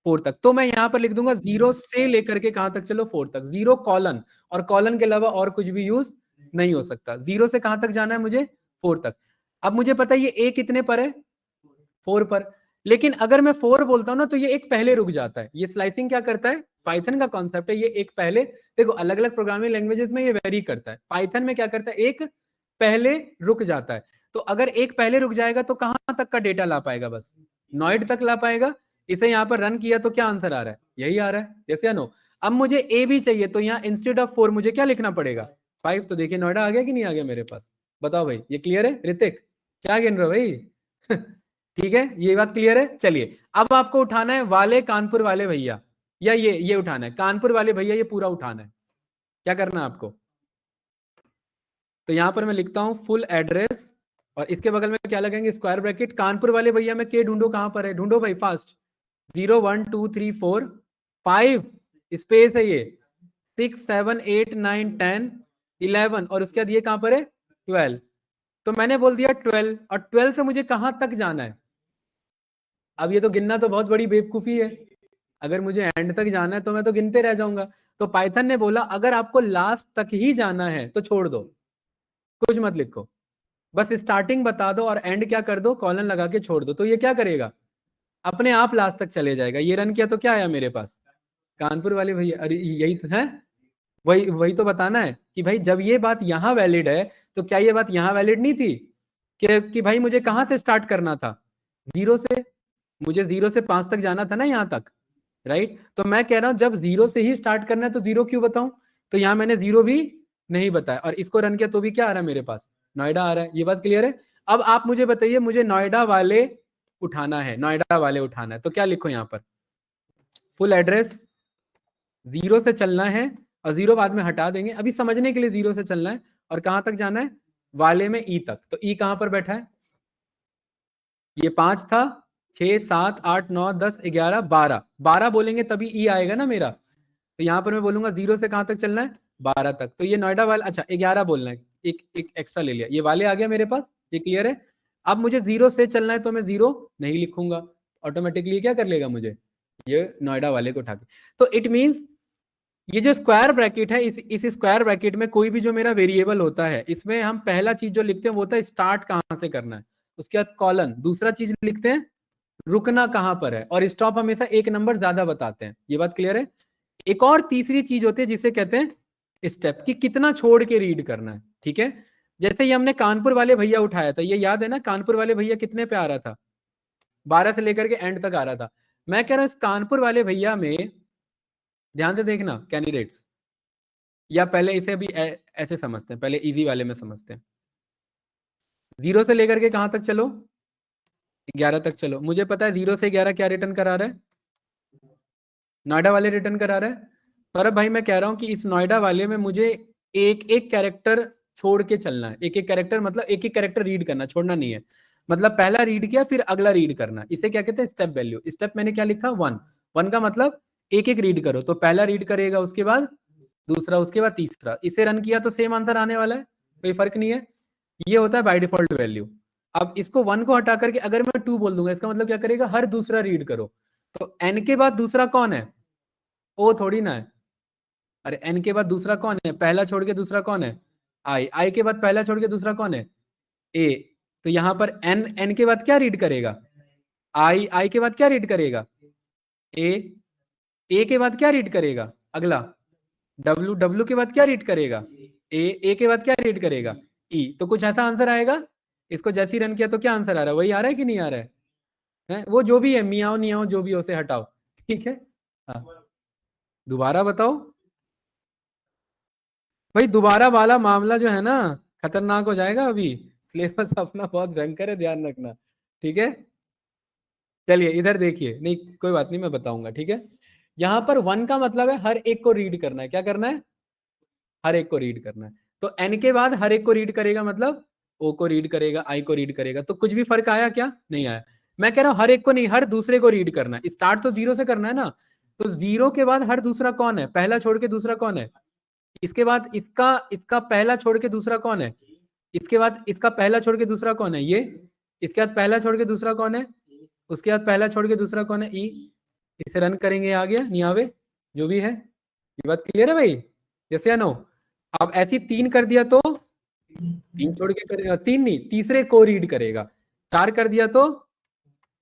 S1: 4 तक। तो मैं यहां पर लिख दूंगा 0 से लेकर के कहां तक? चलो 4 तक। 0 कॉलन, और कॉलन के अलावा और कुछ भी यूज नहीं हो सकता। 0 से कहां तक जाना है मुझे? 4 तक। अब मुझे पता है ये ए कितने पर है? 4 पर। लेकिन अगर मैं 4 बोलता हूं ना, तो ये एक पहले रुक जाता है। ये स्लाइसिंग क्या करता है? पाइथन का कॉन्सेप्ट है, ये एक पहले, देखो अलग अलग प्रोग्रामिंग लैंग्वेजेस में ये वेरी करता है। पाइथन में क्या करता है? एक पहले रुक जाता है। तो अगर एक पहले रुक जाएगा तो कहां तक का डेटा ला पाएगा? बस नॉइड तक ला पाएगा। इसे यहां पर रन किया तो क्या आंसर आ रहा है? यही आ रहा है, यस या नो? अब मुझे ए भी चाहिए, तो यहाँ इंस्टेड ऑफ 4 मुझे क्या लिखना पड़ेगा? 5। तो देखिए नोएडा आ गया कि नहीं आ गया मेरे पास? बताओ भाई, ये क्लियर है? ऋतिक क्या गिन रहे हो भाई? ठीक है, ये बात क्लियर है। चलिए, अब आपको उठाना है वाले कानपुर वाले भैया, या ये उठाना है कानपुर वाले भैया, ये पूरा उठाना है। क्या करना है आपको? तो यहां पर मैं लिखता हूं फुल एड्रेस, और इसके बगल में क्या लगेंगे? Square bracket. कानपुर वाले भैया में के ढूंढो, कहां पर है? ढूंढो भाई फास्ट। 0 1 2 3 4 5 स्पेस है ये, 6 7 8 9 10 11, और उसके बाद ये कहां पर है? 12। तो मैंने बोल दिया 12, और 12 से मुझे कहां तक जाना है? अब ये तो गिनना तो बहुत बड़ी बेवकूफी है। अगर मुझे एंड तक जाना है तो मैं तो गिनते रह जाऊंगा। तो पाइथन ने बोला अगर आपको लास्ट तक ही जाना है तो छोड़ दो, कुछ मत लिखो, बस स्टार्टिंग बता दो और एंड क्या कर दो? कॉलन लगा के छोड़ दो। तो ये क्या करेगा? अपने आप लास्ट तक चले जाएगा। ये रन किया तो क्या आया मेरे पास? कानपुर वाले भैया, अरे यही तो है, वही वही तो बताना है कि भाई जब ये बात यहाँ वैलिड है तो क्या ये बात यहाँ वैलिड नहीं थी? कि भाई मुझे कहां से स्टार्ट करना था? 0 से। मुझे 0 से 5 तक जाना था ना यहाँ तक, राइट? तो मैं कह रहा हूं जब 0 से ही स्टार्ट करना है तो 0 क्यों बताऊं? तो यहां मैंने 0 भी नहीं बताया, और इसको रन किया तो भी क्या आ रहा है मेरे पास? नोएडा आ रहा है। ये बात क्लियर है? अब आप मुझे बताइए, मुझे नोएडा वाले उठाना है, नोएडा वाले उठाना है, तो क्या लिखो यहाँ पर? फुल एड्रेस, 0 से चलना है, और 0 बाद में हटा देंगे, अभी समझने के लिए 0 से चलना है, और कहां तक जाना है? वाले में ई तक। तो ई कहां पर बैठा है? ये 5 था, 6 7 8 9 10 11 12, 12 बोलेंगे तभी ई आएगा ना मेरा। तो यहां पर मैं बोलूंगा 0 से कहां तक चलना है? 12 तक। तो ये नोएडा वाला, अच्छा 11 बोलना है, एक एक्स्ट्रा ले लिया, ये वाले आ गया मेरे पास। ये क्लियर है? अब मुझे 0 से चलना है तो मैं 0 नहीं लिखूंगा, ऑटोमेटिकली क्या कर लेगा मुझे? ये नोएडा वाले को उठा के। तो इट मींस ये जो स्क्वायर ब्रैकेट है, इस स्क्वायर ब्रैकेट में कोई भी जो मेरा वेरिएबल होता है, इसमें हम पहला चीज जो लिखते हैं वो होता है स्टार्ट कहां से करना है, उसके बाद कॉलन, दूसरा चीज लिखते हैं रुकना कहां पर है, और स्टॉप हमेशा एक नंबर ज्यादा बताते हैं। ये बात क्लियर है? एक और तीसरी चीज होती है जिसे कहते हैं स्टेप, कि कितना छोड़ के रीड करना है। ठीक है, जैसे ये हमने कानपुर वाले भैया उठाया था, ये याद है ना? कानपुर वाले भैया कितने पे आ रहा था? 12 से लेकर के एंड तक आ रहा था। मैं कह रहा हूं इस कानपुर वाले भैया में ध्यान से देखना कैंडिडेट्स, या पहले इसे भी ऐसे समझते हैं, पहले इजी वाले में समझते हैं। 0 से लेकर के कहां तक चलो, 11 तक चलो। मुझे पता है 0 से 11 क्या रिटर्न करा रहा है, नोएडा वाले रिटर्न करा रहा है। पर अब भाई मैं कह रहा हूं कि इस नोएडा वाले में मुझे एक एक कैरेक्टर छोड़ के चलना है। एक एक कैरेक्टर मतलब एक एक कैरेक्टर रीड करना, छोड़ना नहीं है। मतलब पहला रीड किया फिर अगला रीड करना, इसे क्या कहते हैं, स्टेप वैल्यू। स्टेप मैंने क्या लिखा, 1। 1 का मतलब एक एक रीड करो, तो पहला रीड करेगा, उसके बाद दूसरा, उसके बाद तीसरा। इसे रन किया तो सेम आंसर आने वाला है, कोई फर्क नहीं है। ये होता है बाय डिफॉल्ट वैल्यू। अब इसको 1 को हटा करके अगर मैं 2 बोल दूंगा, इसका मतलब क्या करेगा, हर दूसरा रीड करो। तो n के बाद दूसरा कौन है, ओ थोड़ी ना है। अरे n के बाद दूसरा कौन है, पहला छोड़ के दूसरा कौन है, i के बाद पहला छोड़ के दूसरा कौन है, a। तो यहां पर n के बाद क्या रीड करेगा, i के बाद क्या रीड करेगा, a के बाद क्या रीड करेगा, अगला w के बाद क्या रीड करेगा, a के बाद क्या रीड करेगा, e। तो कुछ ऐसा आंसर आएगा। इसको जैसे ही रन किया तो क्या आंसर आ रहा है, वही आ रहा है कि नहीं आ रहा है? वो जो भी है, मियाओ नियाओ जो भी हो, उसे हटाओ, ठीक है। हाँ दोबारा बताओ भाई, दोबारा वाला मामला जो है ना खतरनाक हो जाएगा। अभी सिलेबस अपना बहुत भयंकर है, ध्यान रखना, ठीक है। चलिए इधर देखिए, नहीं कोई बात नहीं, मैं बताऊंगा, ठीक है। यहां पर 1 का मतलब है हर एक को रीड करना है। क्या करना है, हर एक को रीड करना है। तो n के बाद हर एक को रीड करेगा, मतलब o को रीड करेगा, i को रीड करेगा। तो कुछ भी फर्क आया क्या, नहीं आया। मैं कह रहा हूं हर एक को नहीं, हर दूसरे को रीड करना है। स्टार्ट तो 0 से करना है ना, तो 0 के बाद हर दूसरा कौन है, पहला छोड़ के दूसरा कौन है, इसके बाद इसका इसका पहला छोड़ के दूसरा कौन है, इसके बाद इसका पहला छोड़ के दूसरा कौन है, ये। इसके बाद पहला छोड़ के दूसरा कौन है, उसके बाद पहला छोड़ के दूसरा कौन है, ई। इसे रन करेंगे, आ गया नियावे, जो भी है। ये बात क्लियर है भाई, यस या नो। अब ऐसी 3 कर दिया तो 3 छोड़ के करेगा, 3 नहीं, तीसरे को रीड करेगा। 4 कर दिया तो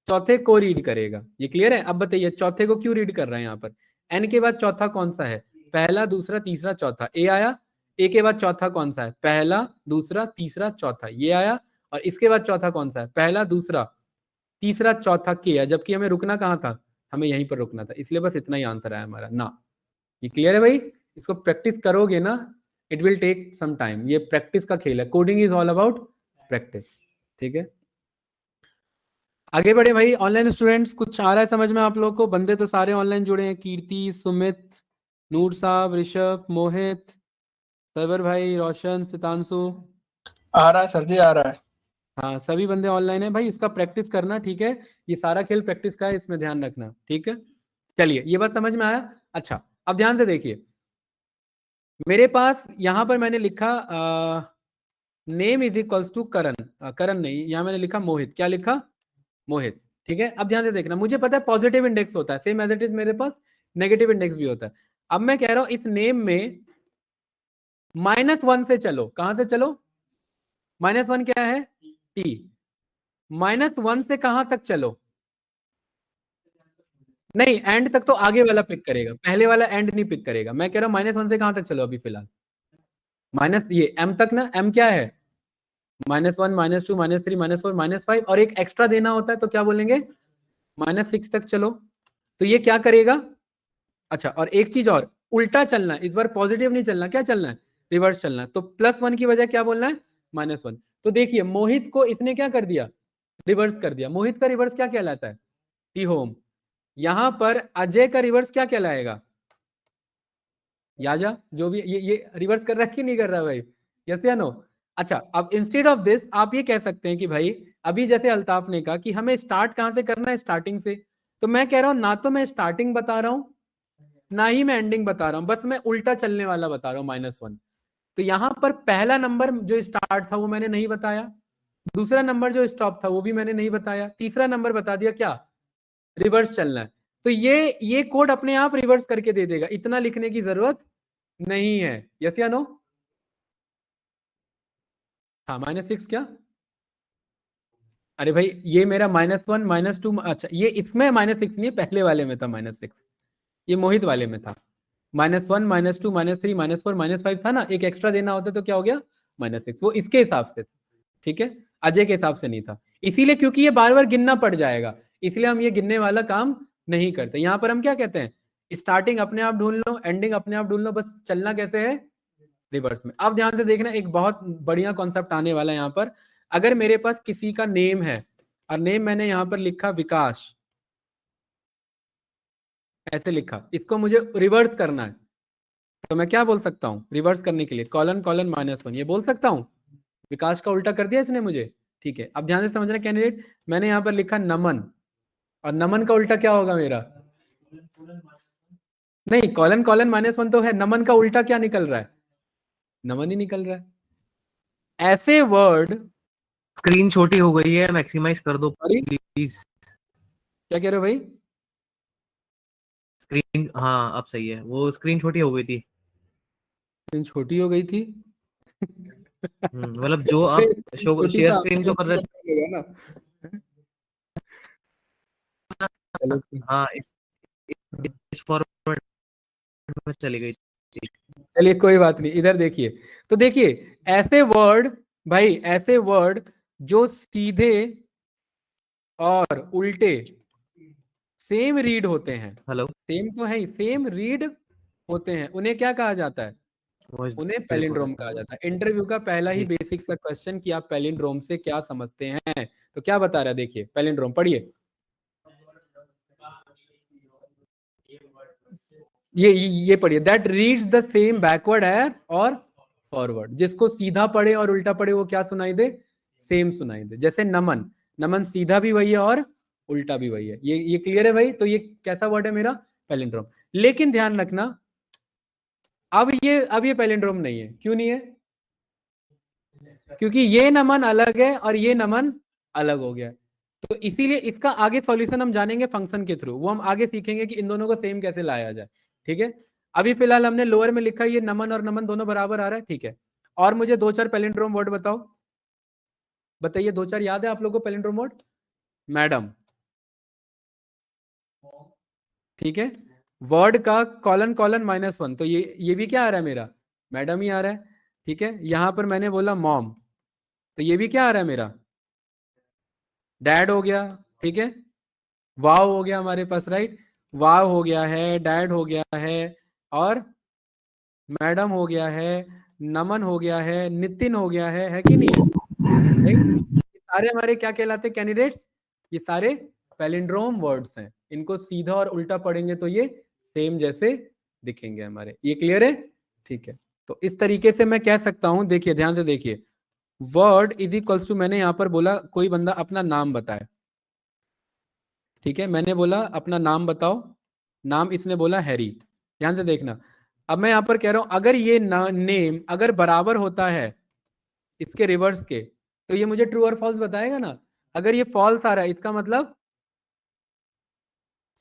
S1: चौथे को रीड करेगा। ये क्लियर है। अब बताइए चौथे को क्यों रीड कर रहे हैं यहाँ पर, एन के बाद चौथा कौन सा है, पहला दूसरा तीसरा चौथा, ए आया। ए के बाद चौथा कौन सा है, पहला दूसरा तीसरा चौथा, ये आया। और इसके बाद चौथा कौन सा है, पहला दूसरा तीसरा चौथा, के आया। जबकि हमें रुकना कहाँ था, हमें यहीं पर रुकना था, इसलिए बस इतना ही आंसर आया हमारा ना। ये क्लियर है भाई, इसको प्रैक्टिस करोगे ना, it will take some time. ये प्रैक्टिस का खेल है, coding is all about practice, ठीक है। आगे बढ़े भाई। ऑनलाइन स्टूडेंट्स कुछ आ रहा है समझ में आप लोग को, बंदे तो सारे ऑनलाइन जुड़े हैं, कीर्ति, सुमित, नूर साहब, ऋषभ, मोहित, सरवर भाई, रोशन, सितांशु।
S3: आ रहा है सर जी, आ रहा है।
S1: हाँ सभी बंदे ऑनलाइन है भाई, इसका प्रैक्टिस करना, ठीक है। ये सारा खेल प्रैक्टिस का है, इसमें ध्यान रखना, ठीक है। चलिए ये बात समझ में आया। अच्छा अब ध्यान से देखिए, मेरे पास यहां पर मैंने लिखा नेम इज इक्वल्स टू करण, करण नहीं, यहां मैंने लिखा मोहित। क्या लिखा, मोहित, ठीक है। अब ध्यान से देखना, मुझे पता है पॉजिटिव इंडेक्स होता है, सेम एज इट इज मेरे पास नेगेटिव इंडेक्स भी होता है। अब मैं कह रहा हूं इस नेम में -1 से चलो, कहां से चलो, -1 क्या है, टी। -1 से कहां तक चलो, नहीं एंड तक तो आगे वाला पिक करेगा, पहले वाला एंड नहीं पिक करेगा। मैं कह रहा हूं -1 से कहां तक चलो अभी फिलहाल, माइनस ये m तक ना, m क्या है, -1 -2 -3 -4 -5, और एक एक्स्ट्रा देना होता है तो क्या बोलेंगे, -6 तक चलो। तो ये क्या करेगा, अच्छा और एक चीज और, उल्टा चलना है इस बार, पॉजिटिव नहीं चलना, क्या चलना है, रिवर्स चलना है। तो +1 की वजह क्या बोलना है, -1। तो देखिए मोहित को इसने क्या कर दिया, रिवर्स कर दिया। मोहित का रिवर्स क्या कहलाता है, टी होम। यहां पर अजय का रिवर्स क्या कहलाएगा, याजा, जो भी ये रिवर्स कर रहा है कि नहीं कर रहा भाई, यस या नो। अच्छा अब इंस्टेड ऑफ दिस आप ये कह सकते हैं कि भाई अभी जैसे अल्ताफ ने कहा कि हमें स्टार्ट कहां से करना है, स्टार्टिंग से। तो मैं कह रहा हूं ना तो मैं स्टार्टिंग बता रहा हूं ना ही मैं एंडिंग बता रहा हूं, बस मैं उल्टा चलने वाला बता रहा हूं, -1। तो यहां पर पहला नंबर जो स्टार्ट था वो मैंने नहीं बताया, दूसरा नंबर जो स्टॉप था वो भी मैंने नहीं बताया, तीसरा नंबर बता दिया, क्या, रिवर्स चलना है। तो ये कोड अपने आप रिवर्स करके दे देगा, इतना लिखने की जरूरत नहीं है, यस या नो। हाँ -6 क्या, अरे भाई ये मेरा -1 -2, अच्छा ये इसमें -6 नहीं है, पहले वाले में था -6, ये मोहित वाले में था। -1 -2 -3 -4 -5 था ना, एक एक्स्ट्रा देना होता तो क्या हो गया, -6। वो इसके हिसाब से था, ठीक है, अजय के हिसाब से नहीं था। इसीलिए क्योंकि ये बार बार गिनना पड़ जाएगा, इसलिए हम ये गिनने वाला काम नहीं करते। यहां पर हम क्या कहते हैं, स्टार्टिंग अपने आप ढूंढ लो, एंडिंग अपने आप ढूंढ लो, बस चलना कैसे है, रिवर्स में। अब ध्यान से देखना, एक बहुत बढ़िया कॉन्सेप्ट आने वाला है यहाँ पर। अगर मेरे पास किसी का नेम है और नेम मैंने यहाँ पर लिखा विकास, ऐसे लिखा, इसको मुझे रिवर्स करना है, तो मैं क्या बोल सकता हूँ रिवर्स करने के लिए? कॉलन कॉलन -1, ये बोल सकता हूँ। विकास का उल्टा कर दिया इसने मुझे, ठीक है। अब ध्यान से समझना कैंडिडेट, मैंने यहाँ पर लिखा नमन, और नमन का उल्टा क्या होगा मेरा? नहीं, कॉलन कॉलन -1 तो है, नमन का उल्टा क्या निकल रहा है? नमन ही निकल रहा है। ऐसे वर्ड,
S4: स्क्रीन छोटी हो गई है, मैक्सिमाइज कर दो
S1: सॉरी
S4: प्लीज।
S1: क्या कह रहे हो भाई?
S4: स्क्रीन, हाँ अब सही है, वो स्क्रीन छोटी हो गई थी।
S1: स्क्रीन छोटी हो गई थी?
S4: मतलब जो आप शो
S1: छोटी
S4: शेयर
S1: तो
S4: स्क्रीन जो कर रहे
S1: होगा ना। चलो ठीक।
S4: हाँ इस फॉर्मेट में चली गई थी।
S1: चलिए कोई बात नहीं, इधर देखिए। तो देखिए ऐसे वर्ड भाई, ऐसे वर्ड जो सीधे और उल्टे सेम रीड होते हैं,
S4: हेलो,
S1: सेम तो है ही, सेम रीड होते हैं, उन्हें क्या कहा जाता है?
S4: वॉइस
S1: उन्हें
S4: ब्रेक हो
S1: पैलिंड्रोम
S4: रहा
S1: कहा जाता है। इंटरव्यू का पहला ही
S4: जी।
S1: बेसिक सा क्वेश्चन कि आप पैलिंड्रोम से क्या समझते हैं, तो क्या बता रहा है? देखिए पैलिंड्रोम पढ़िए, ये पढ़िए, that reads the same backward है और फॉरवर्ड। जिसको सीधा पढ़े और उल्टा पढ़े वो क्या सुनाई दे? सेम सुनाई दे। जैसे नमन, नमन सीधा भी वही है और उल्टा भी वही है। ये क्लियर है भाई? तो ये कैसा वर्ड है मेरा? पैलिंड्रोम। लेकिन ध्यान रखना, अब ये पैलिंड्रोम नहीं है। क्यों नहीं है? क्योंकि ये नमन अलग है और ये नमन अलग हो गया। तो इसीलिए इसका आगे सॉल्यूशन हम जानेंगे फंक्शन के थ्रू, वो हम आगे सीखेंगे कि इन दोनों को सेम कैसे लाया जाए, ठीक है। अभी फिलहाल हमने लोअर में लिखा ये नमन और नमन दोनों बराबर आ रहा है, ठीक है। और मुझे 2-4 पैलिंड्रोम वर्ड बताओ, बताइए 2-4 याद है आप लोगों को पैलिंड्रोम वर्ड? मैडम, ठीक है। वर्ड का कॉलन कॉलन -1, तो ये भी क्या आ रहा है मेरा? मैडम ही आ रहा है, ठीक है। यहां पर मैंने बोला मॉम, तो ये भी क्या आ रहा है मेरा? डैड हो गया, ठीक है। वाव हो गया हमारे पास, राइट। वाव हो गया है, डैड हो गया है, और मैडम हो गया है, नमन हो गया है, नितिन हो गया है कि नहीं है? राइट। ये सारे हमारे क्या कहलाते हैं कैंडिडेट्स? ये सारे पैलिंड्रोम वर्ड्स हैं। इनको सीधा और उल्टा पढ़ेंगे तो ये सेम जैसे दिखेंगे हमारे। ये क्लियर है? ठीक है। तो इस तरीके से मैं कह सकता हूं, देखिए ध्यान से देखिए, वर्ड इज इक्वल्स टू, मैंने यहां पर बोला कोई बंदा अपना नाम बताए, ठीक है। मैंने बोला अपना नाम बताओ, नाम इसने बोला हैरी। ध्यान से देखना, अब मैं यहां पर कह रहा हूं अगर ये नेम अगर बराबर होता है इसके रिवर्स के, तो ये मुझे ट्रू और फॉल्स बताएगा ना। अगर ये फॉल्स आ रहा है इसका मतलब,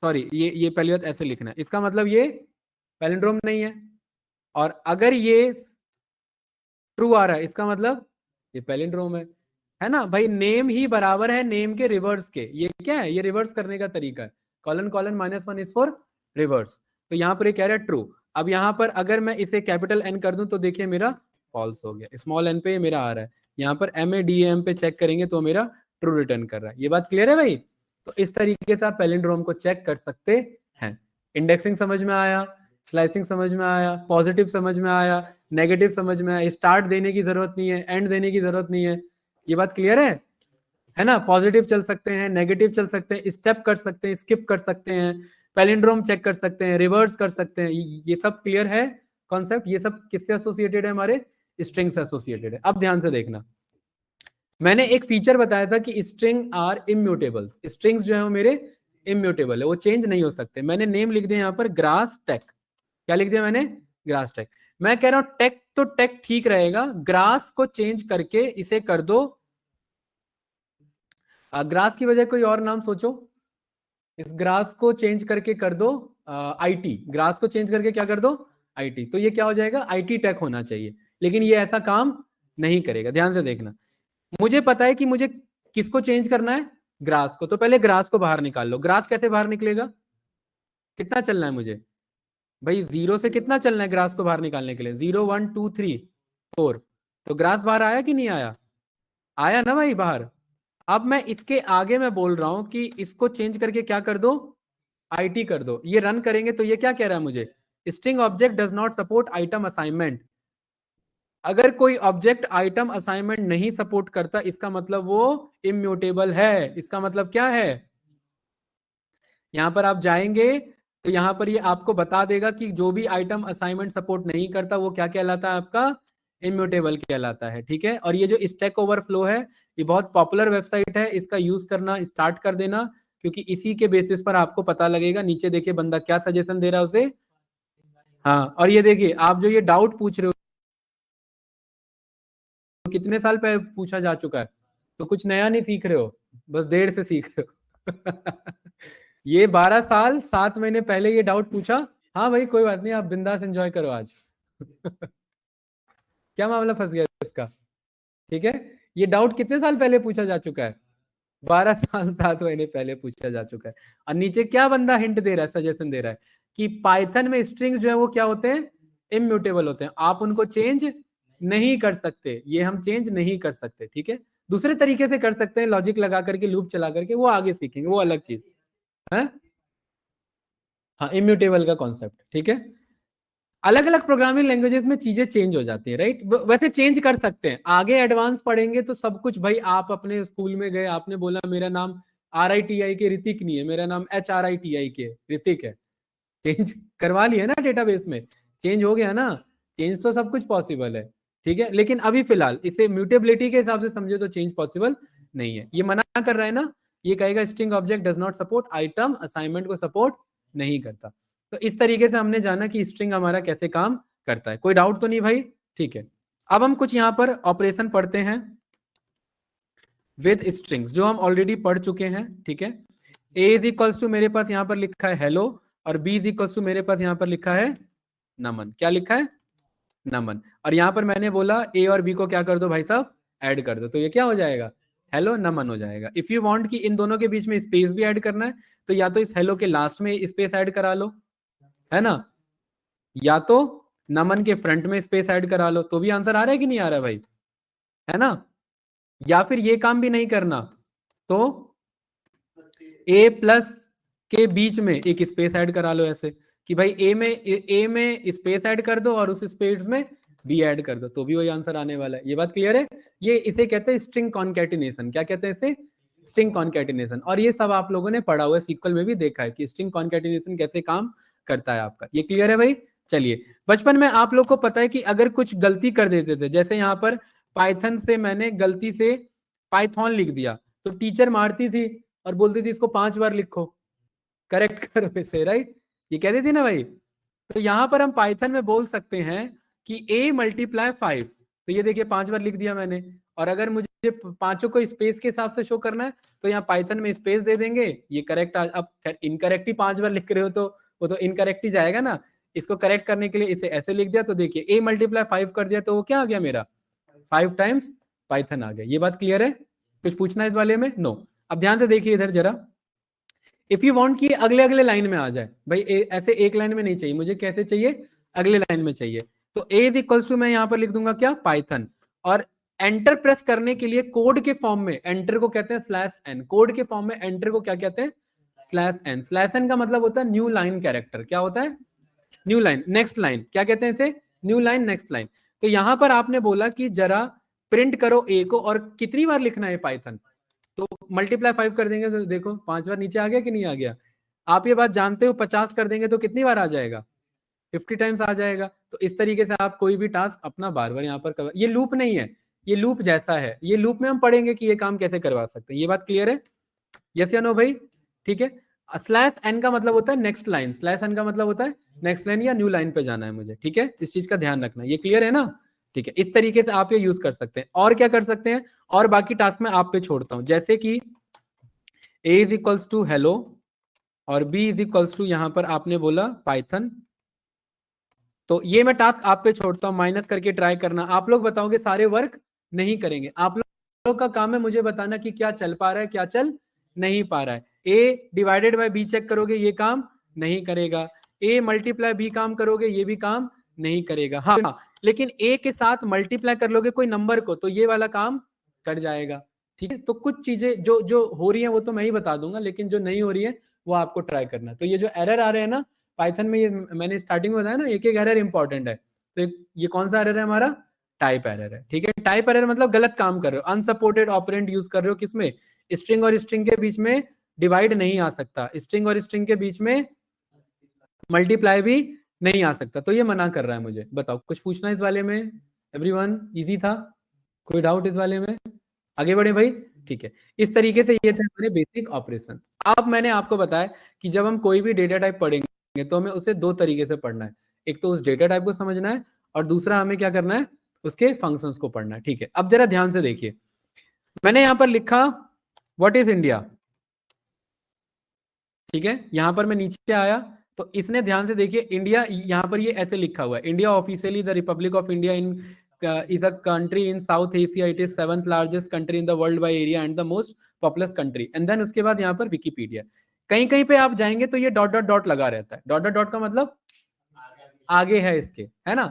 S1: सॉरी ये पहली बात ऐसे लिखना है, इसका मतलब ये पैलिंड्रोम नहीं है। और अगर ये ट्रू आ रहा है इसका मतलब ये पैलिंड्रोम है ना भाई। नेम ही बराबर है नेम के रिवर्स के, ये क्या है? ये रिवर्स करने का तरीका है। Colon colon -1 is for reverse. तो यहाँ पर ये कह रहा है ट्रू। अब यहाँ पर अगर मैं इसे कैपिटल एन कर दूं तो देखिए मेरा फॉल्स हो गया, स्मॉल एन पे मेरा आ रहा है। यहाँ पर MADAM पे चेक करेंगे तो मेरा ट्रू रिटर्न कर रहा है। ये बात क्लियर है भाई? तो इस तरीके से आप पैलिंड्रोम को चेक कर सकते हैं। इंडेक्सिंग समझ में आया, स्लाइसिंग समझ में आया, पॉजिटिव समझ में आया, नेगेटिव समझ में आया, स्टार्ट देने की जरूरत नहीं है, एंड देने की जरूरत नहीं है। ये बात क्लियर है ना? पॉजिटिव चल सकते हैं, नेगेटिव चल सकते हैं, स्टेप कर सकते हैं, स्किप कर सकते हैं, पैलिंड्रोम चेक कर सकते हैं, रिवर्स कर सकते हैं। ये सब क्लियर है कॉन्सेप्ट? ये सब किससे एसोसिएटेड है? हमारे स्ट्रिंग से एसोसिएटेड है। अब ध्यान से देखना, मैंने एक फीचर बताया था कि स्ट्रिंग आर इम्यूटेबल। स्ट्रिंग्स जो है वो मेरे इम्यूटेबल है, वो चेंज नहीं हो सकते। मैंने नेम लिख दिया यहाँ पर ग्रास टेक। क्या लिख दिया मैंने? ग्रास टेक। मैं कह रहा हूं टेक तो टेक ठीक रहेगा, ग्रास को चेंज करके इसे कर दो, ग्रास की वजह कोई और नाम सोचो। इस ग्रास को चेंज करके कर दो IT। ग्रास को चेंज करके क्या कर दो? IT। तो ये क्या हो जाएगा? IT टेक होना चाहिए। लेकिन ये ऐसा काम नहीं करेगा। ध्यान से देखना, मुझे पता है कि मुझे किसको चेंज करना है? ग्रास को। तो पहले ग्रास को बाहर निकाल लो। ग्रास कैसे बाहर निकलेगा? कितना चलना है मुझे भाई? 0 से कितना चलना है ग्रास को बाहर निकालने के लिए? 0 1 2 3 4। तो ग्रास बाहर आया कि नहीं आया? आया ना भाई बाहर। अब मैं इसके आगे मैं बोल रहा हूं कि इसको चेंज करके क्या कर दो? IT कर दो। ये रन करेंगे तो ये क्या कह रहा है मुझे? String object does not support item assignment. अगर कोई ऑब्जेक्ट आइटम असाइनमेंट नहीं सपोर्ट करता, इसका मतलब वो इम्यूटेबल है। इसका मतलब क्या है, यहां पर आप जाएंगे तो यहां पर ये आपको बता देगा कि जो भी आइटम असाइनमेंट सपोर्ट नहीं करता वो क्या कहलाता है, आपका इम्यूटेबल कहलाता है। ठीक है, और ये जो स्टैक ओवरफ्लो है ये बहुत पॉपुलर वेबसाइट है, इसका यूज करना स्टार्ट कर देना, क्योंकि इसी के बेसिस पर आपको पता लगेगा। नीचे देखिए बंदा क्या सजेशन दे रहा है उसे। हाँ, और ये देखिए आप जो ये डाउट पूछ रहे हो कितने साल पहले पूछा जा चुका है, तो कुछ नया नहीं सीख रहे हो, बस देर से सीख रहे हो। ये 12 साल 7 महीने पहले ये डाउट पूछा। हाँ भाई कोई बात नहीं, आप बिंदास एंजॉय करो आज। क्या मामला फंस गया इसका। ठीक है, ये डाउट कितने साल पहले पूछा जा चुका है, 12 साल 7 महीने पहले पूछा जा चुका है। और नीचे क्या बंदा हिंट दे रहा है, सजेशन दे रहा है कि पाइथन में स्ट्रिंग्स जो है वो क्या होते हैं, इम्यूटेबल होते हैं, आप उनको चेंज नहीं कर सकते, ये हम चेंज नहीं कर सकते। ठीक है, दूसरे तरीके से कर सकते हैं, लॉजिक लगा करके, लूप चला करके, वो आगे सीखेंगे, वो अलग चीज है। हाँ, इम्यूटेबल का कॉन्सेप्ट। ठीक है, अलग अलग प्रोग्रामिंग लैंग्वेजेस में चीजें चेंज हो जाती है, राइट। वैसे चेंज कर सकते हैं, आगे एडवांस पढ़ेंगे तो सब कुछ। भाई आप अपने स्कूल में गए, आपने बोला मेरा नाम RITI के ऋतिक नहीं है, मेरा नाम HRITI के ऋतिक है, चेंज करवा लिया ना डेटाबेस में, चेंज हो गया ना, चेंज तो सब कुछ पॉसिबल है। ठीक है, लेकिन अभी फिलहाल इसे म्यूटेबिलिटी के हिसाब से समझे तो चेंज पॉसिबल नहीं है। ये मना कर रहा है ना, ये कहेगा string object does not support item assignment को सपोर्ट नहीं करता। तो इस तरीके से हमने जाना कि स्ट्रिंग हमारा कैसे काम करता है। कोई डाउट तो नहीं भाई। ठीक है, अब हम कुछ यहां पर ऑपरेशन पढ़ते हैं विद स्ट्रिंग्स, जो हम ऑलरेडी पढ़ चुके हैं। ठीक है, A इज इक्वल्स टू मेरे पास यहां पर लिखा है हेलो, और B इज इक्वल्स टू मेरे पास यहां पर लिखा है नमन। क्या लिखा है, नमन। और यहां पर मैंने बोला A और B को क्या कर दो भाई साहब, ऐड कर दो, तो ये क्या हो जाएगा, हेलो नमन हो जाएगा। इफ यू वांट कि इन दोनों के बीच में स्पेस भी ऐड करना है, तो या तो इस हेलो के लास्ट में स्पेस ऐड करा लो, है ना, या तो नमन के फ्रंट में स्पेस ऐड करा लो, तो भी आंसर आ रहा है कि नहीं आ रहा है भाई, है ना। या फिर ये काम भी नहीं करना तो A प्लस के बीच में एक स्पेस ऐड करा लो, ऐसे कि भाई ए में स्पेस ऐड कर दो और उस स्पेस में B ऐड कर दो, तो भी वही आंसर आने वाला है। ये बात क्लियर है। ये इसे कहते हैं स्ट्रिंग कॉन्कैटिनेशन। क्या कहते हैं इसे, स्ट्रिंग कॉन्कैटिनेशन। और ये सब आप लोगों ने पढ़ा हुआ है, सीक्वल में भी देखा है कि स्ट्रिंग कॉन्कैटिनेशन कैसे काम करता है आपका। ये क्लियर है भाई। चलिए, बचपन में आप लोग को पता है कि अगर कुछ गलती कर देते थे, जैसे यहाँ पर पाइथन से मैंने गलती से पाइथन लिख दिया, तो टीचर मारती थी और बोलती थी इसको 5 बार लिखो, करेक्ट करो इसे, राइट, ये कहती थी ना भाई। तो यहां पर हम पाइथन में बोल सकते हैं कि A × 5, तो ये देखिए 5 बार लिख दिया मैंने। और अगर मुझे पांचों को स्पेस के हिसाब से शो करना है, तो यहाँ पाइथन में स्पेस दे देंगे, ये करेक्ट। अब इनकरेक्ट ही 5 बार लिख रहे हो तो वो तो इनकरेक्ट ही जाएगा ना। इसको करेक्ट करने के लिए इसे ऐसे लिख दिया, तो देखिए A × 5 कर दिया, तो वो क्या आ गया मेरा, 5 टाइम्स पाइथन आ गया। ये बात क्लियर है, कुछ पूछना है इस वाले में, नो। अब ध्यान से देखिए इधर जरा, इफ यू वांट कि अगले अगले लाइन में आ जाए, भाई ऐसे एक लाइन में नहीं चाहिए मुझे, कैसे चाहिए, अगले लाइन में चाहिए, तो A इज इक्वल्स टू मैं यहां पर लिख दूंगा क्या, पाइथन। और एंटर प्रेस करने के लिए कोड के फॉर्म में, एंटर को कहते हैं /n, कोड के फॉर्म में एंटर को क्या कहते हैं, /n। /n का मतलब होता है न्यू लाइन कैरेक्टर। क्या होता है, न्यू लाइन, नेक्स्ट लाइन, क्या कहते हैं इसे, न्यू लाइन, नेक्स्ट लाइन। तो यहां पर आपने बोला कि जरा प्रिंट करो A को, और कितनी बार लिखना है पाइथन, तो × 5 कर देंगे तो देखो 5 बार नीचे आ गया कि नहीं आ गया। आप ये बात जानते हो, 50 कर देंगे तो कितनी बार आ जाएगा, 50 टाइम्स आ जाएगा। तो इस तरीके से आप कोई भी टास्क अपना बार बार यहाँ पर कर, ये लूप नहीं है, ये लूप जैसा है, ये लूप में हम पढ़ेंगे कि ये काम कैसे करवा सकते हैं। ये बात क्लियर है, यस या नो भाई। ठीक है, /n का मतलब होता है नेक्स्ट लाइन, /n का मतलब होता है नेक्स्ट लाइन या न्यू लाइन पे जाना है मुझे। ठीक है, इस चीज का ध्यान रखना, ये क्लियर है ना। ठीक है, इस तरीके से आप ये यूज कर सकते हैं। और क्या कर सकते हैं, और बाकी टास्क में आप पे छोड़ता हूं, जैसे कि A is equals to hello और B इज इक्वल्स टू यहां पर आपने बोला पाइथन, तो ये मैं टास्क आप पे छोड़ता हूं, माइनस करके ट्राई करना। आप लोग बताओगे, सारे वर्क नहीं करेंगे, आप लोग का काम है मुझे बताना कि क्या चल पा रहा है, क्या चल नहीं पा रहा है। A / B चेक करोगे, ये काम नहीं करेगा। A × B काम करोगे, ये भी काम नहीं करेगा। हाँ, लेकिन A के साथ मल्टीप्लाई कर लोगे कोई नंबर को, तो ये वाला काम कर जाएगा। ठीक है, तो कुछ चीजें जो जो हो रही है वो तो मैं ही बता दूंगा, लेकिन जो नहीं हो रही है वो आपको ट्राई करना। तो ये जो एरर आ रहे हैं ना पाइथन में, ये मैंने स्टार्टिंग में बताया ना, एक एक एरर इंपॉर्टेंट है। तो ये कौन सा एरर है हमारा, टाइप एरर है, ठीक है। टाइप एरर मतलब गलत काम कर रहे हो, अनसपोर्टेड ऑपरेंड यूज कर रहे हो, किसमें, स्ट्रिंग और स्ट्रिंग के बीच में डिवाइड नहीं आ सकता, स्ट्रिंग और स्ट्रिंग के बीच में मल्टीप्लाई भी नहीं आ सकता, तो ये मना कर रहा है मुझे। बताओ कुछ पूछना है इस वाले में? एवरीवन इजी था, कोई डाउट इस वाले में? आगे बढ़े भाई, ठीक है। इस तरीके से ये थे हमारे बेसिक ऑपरेशन। अब मैंने आपको बताया कि जब हम कोई भी डेटा टाइप पढ़ेंगे तो हमें उसे दो तरीके से पढ़ना है, एक तो उस डेटा टाइप को समझना है और दूसरा हमें क्या करना है, उसके फंक्शंस को पढ़ना है, ठीक है। अब जरा ध्यान से देखिए, मैंने यहां पर लिखा व्हाट इज इंडिया, ठीक है। यहां पर मैं नीचे आया तो इसने, ध्यान से देखिए, इंडिया यहां पर ये ऐसे लिखा हुआ है, India officially the Republic of India in is a country in South Asia. It is 7th largest country in the world by area and the most populous country. And then उसके बाद यहाँ पर विकिपीडिया, कहीं कहीं पे आप जाएंगे तो ये डॉट डॉट डॉट लगा रहता है, डॉट डॉट डॉट का मतलब आगे है इसके, है ना।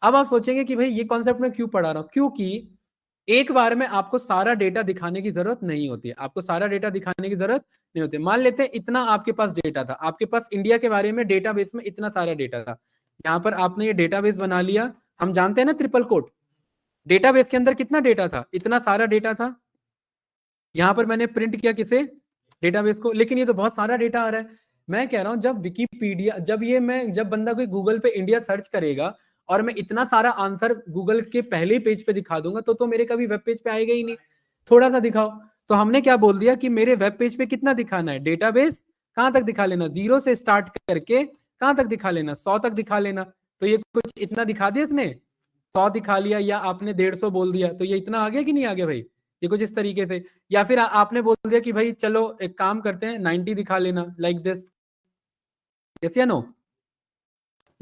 S1: अब आप सोचेंगे कि भाई ये कॉन्सेप्ट में क्यों पढ़ा रहा हूँ, क्योंकि एक बार में आपको सारा डेटा दिखाने की जरूरत नहीं होती है, आपको सारा डेटा दिखाने की जरूरत नहीं होती। मान लेते हैं इतना आपके पास डेटा था, आपके पास इंडिया के बारे में डेटाबेस में इतना सारा डेटा था, यहाँ पर आपने ये डेटाबेस बना लिया। हम जानते हैं ना ट्रिपल कोट, डेटाबेस के अंदर कितना डेटा था, इतना सारा डेटा था। यहां पर मैंने प्रिंट किया किसे, डेटाबेस को, लेकिन ये तो बहुत सारा डेटा आ रहा है। मैं कह रहा हूं जब विकिपीडिया, जब बंदा कोई गूगल पे इंडिया सर्च करेगा और मैं इतना सारा आंसर गूगल के पहले पेज पे दिखा दूंगा तो मेरे कभी वेब पेज पे आएगा ही नहीं, थोड़ा सा दिखाओ। तो हमने क्या बोल दिया कि मेरे वेब पेज पे कितना दिखाना है, डेटाबेस कहां तक दिखा लेना, 0 से स्टार्ट करके कहां तक दिखा लेना, 100 तक दिखा लेना। तो ये कुछ इतना दिखा दिया इसने, 100 दिखा लिया, या आपने 150 बोल दिया, तो ये इतना आ गया कि नहीं आ गया भाई, ये कुछ इस तरीके से। या फिर आपने बोल दिया कि भाई चलो एक काम करते हैं 90 दिखा लेना, लाइक दिस, यस या नो,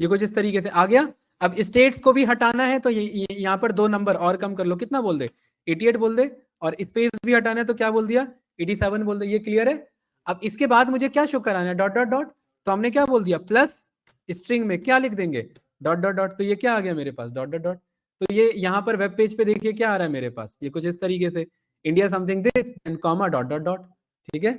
S1: ये कुछ इस तरीके से आ गया। अब स्टेट्स को भी हटाना है तो यहाँ पर 2 नंबर और कम कर लो, कितना बोल दे, 88 बोल दे, और स्पेस भी हटाना है तो क्या बोल दिया, 87 बोल दे। ये क्लियर है। अब इसके बाद मुझे क्या शो कराना है, डॉट डॉट डॉट, तो हमने क्या बोल दिया, प्लस स्ट्रिंग में क्या लिख देंगे, डॉट डॉट डॉट। तो ये क्या आ गया मेरे पास, डॉट डॉट डॉट। तो ये यहाँ पर वेब पेज पे देखिए क्या आ रहा है मेरे पास, ये कुछ इस तरीके से, India something this and comma dot dot dot, ठीक है।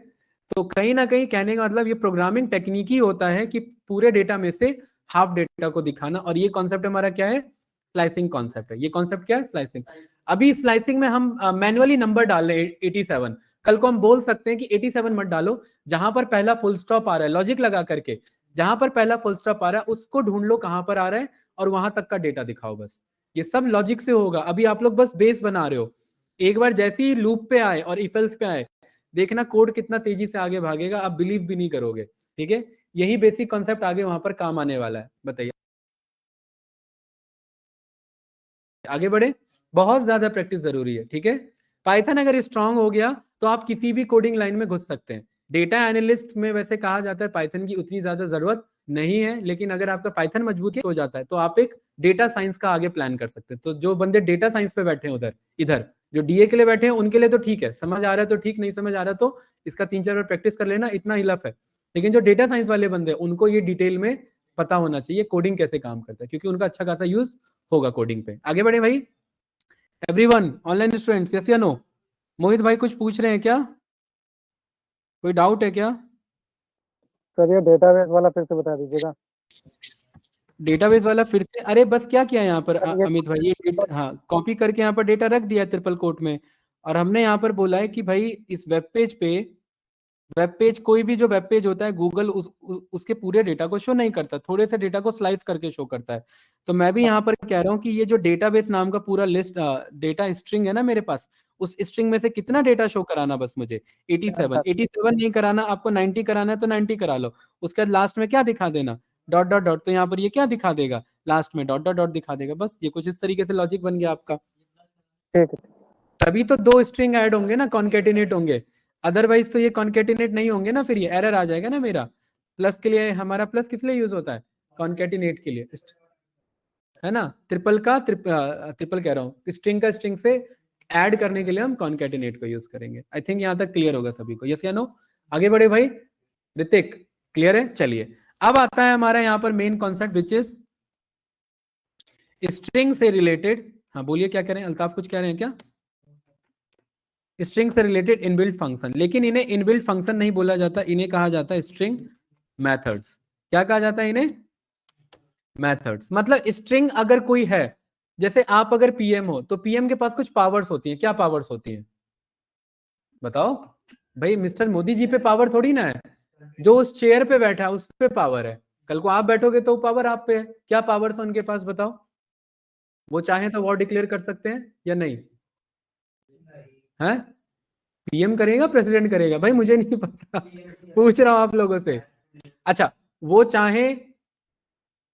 S1: तो कहीं ना कहीं कहने का मतलब ये प्रोग्रामिंग टेक्निक ही होता है कि पूरे डेटा में से हाफ डेटा को दिखाना, और ये कॉन्सेप्ट हमारा क्या है, स्लाइसिंग कॉन्सेप्ट है। ये कॉन्सेप्ट क्या है, स्लाइसिंग। अभी स्लाइसिंग में हम मैनुअली नंबर डाल रहे हैं 87, कल को हम बोल सकते हैं कि 87 मत डालो, जहां पर पहला फुल स्टॉप आ रहा है, लॉजिक लगा करके जहां पर पहला फुल स्टॉप आ रहा है उसको ढूंढ लो कहां पर आ रहा है और वहां तक का डेटा दिखाओ, बस। ये सब लॉजिक से होगा। अभी आप लोग बस बेस बना रहे हो, एक बार जैसे ही लूप पे आए और इफ एल्स पे आए, देखना कोड कितना तेजी से आगे भागेगा, आप बिलीव भी नहीं करोगे, ठीक है। यही बेसिक कॉन्सेप्ट आगे वहां पर काम आने वाला है। बताइए, आगे बढ़े, बहुत ज्यादा प्रैक्टिस जरूरी है, ठीक है। पाइथन अगर स्ट्रांग हो गया तो आप किसी भी कोडिंग लाइन में घुस सकते हैं। डेटा एनालिस्ट में वैसे कहा जाता है पाइथन की उतनी ज्यादा जरूरत नहीं है, लेकिन अगर आपका पाइथन मजबूत हो जाता है तो आप एक डेटा साइंस का आगे प्लान कर सकते हैं। तो जो बंदे डेटा साइंस पे बैठे हैं उधर, इधर जो डीए के लिए बैठे हैं उनके लिए तो ठीक है, समझ आ रहा है तो ठीक, नहीं समझ आ रहा तो इसका 3-4 बार प्रैक्टिस कर लेना, इतना इनफ है। लेकिन जो डेटा साइंस वाले बंदे हैं उनको ये डिटेल में पता होना चाहिए कोडिंग कैसे काम करता है, क्योंकि उनका अच्छा खासा यूज होगा कोडिंग पे। आगे बढ़े भाई, एवरीवन ऑनलाइन स्टूडेंट्स, यस या नो। मोहित भाई कुछ पूछ रहे हैं क्या, कोई डाउट है क्या?
S5: सर ये डेटाबेस वाला फिर से बता दीजिएगा।
S1: डेटाबेस वाला फिर से, अरे बस क्या किया यहाँ पर अमित भाई, ये हाँ कॉपी करके यहाँ पर डेटा रख दिया ट्रिपल कोट में, और हमने यहाँ पर बोला है कि भाई इस वेब पेज पे, वेब पेज कोई भी जो वेब पेज होता है गूगल उसके पूरे डेटा को शो नहीं करता, थोड़े से डेटा को स्लाइस करके शो करता है। तो मैं भी यहाँ पर कह रहा हूँ कि ये जो डेटाबेस नाम का पूरा लिस्ट डेटा स्ट्रिंग है ना मेरे पास, उस स्ट्रिंग में से कितना डेटा शो कराना, बस मुझे 87 नहीं कराना, आपको 90 कराना है तो 90 करा लो। उसके बाद लास्ट में क्या दिखा देना, डॉट डॉट डॉट। तो यहाँ पर ये क्या दिखा देगा, लास्ट में डॉट डॉट डॉट दिखा देगा, बस। ये कुछ इस तरीके से लॉजिक बन गया आपका।
S5: ठीक है,
S1: तभी तो 2 स्ट्रिंग ऐड होंगे ना, कॉन्केटिनेट होंगे, अदरवाइज तो ये कॉन्केटिनेट नहीं होंगे ना, फिर ये एरर आ जाएगा ना मेरा। प्लस के लिए, हमारा प्लस किस लिए यूज होता है, कॉन्केटिनेट के लिए, है ना। ट्रिपल कह रहा हूँ, स्ट्रिंग का स्ट्रिंग से ऐड करने के लिए हम कॉन्केटिनेट को यूज करेंगे। आई थिंक यहाँ तक क्लियर होगा सभी को, यस या नो। आगे बढ़े भाई, ऋतिक क्लियर है। चलिए अब आता है हमारा यहाँ पर main concept which is string से रिलेटेड। हाँ बोलिए क्या कह रहे हैं, अल्ताफ कुछ कह रहे हैं क्या? स्ट्रिंग से रिलेटेड इनबिल्ट फंक्शन, लेकिन इन्हें इनबिल्ट फंक्शन नहीं बोला जाता, इन्हें कहा जाता है स्ट्रिंग मेथड्स। क्या कहा जाता है इन्हें? मेथड्स। मतलब स्ट्रिंग अगर कोई है जैसे आप अगर पीएम हो तो पीएम के पास कुछ पावर्स होती हैं, क्या पावर्स होती हैं बताओ भाई? मिस्टर मोदी जी पे पावर थोड़ी ना है, जो उस चेयर पे बैठा है उस पे पावर है। कल को आप बैठोगे तो पावर आप पे है। क्या पावर्स है उनके पास बताओ? वो चाहे तो वॉर डिक्लेयर कर सकते हैं या नहीं? है पीएम करेगा प्रेसिडेंट करेगा? भाई मुझे नहीं पता, पूछ रहा हूं आप लोगों से। अच्छा, वो चाहे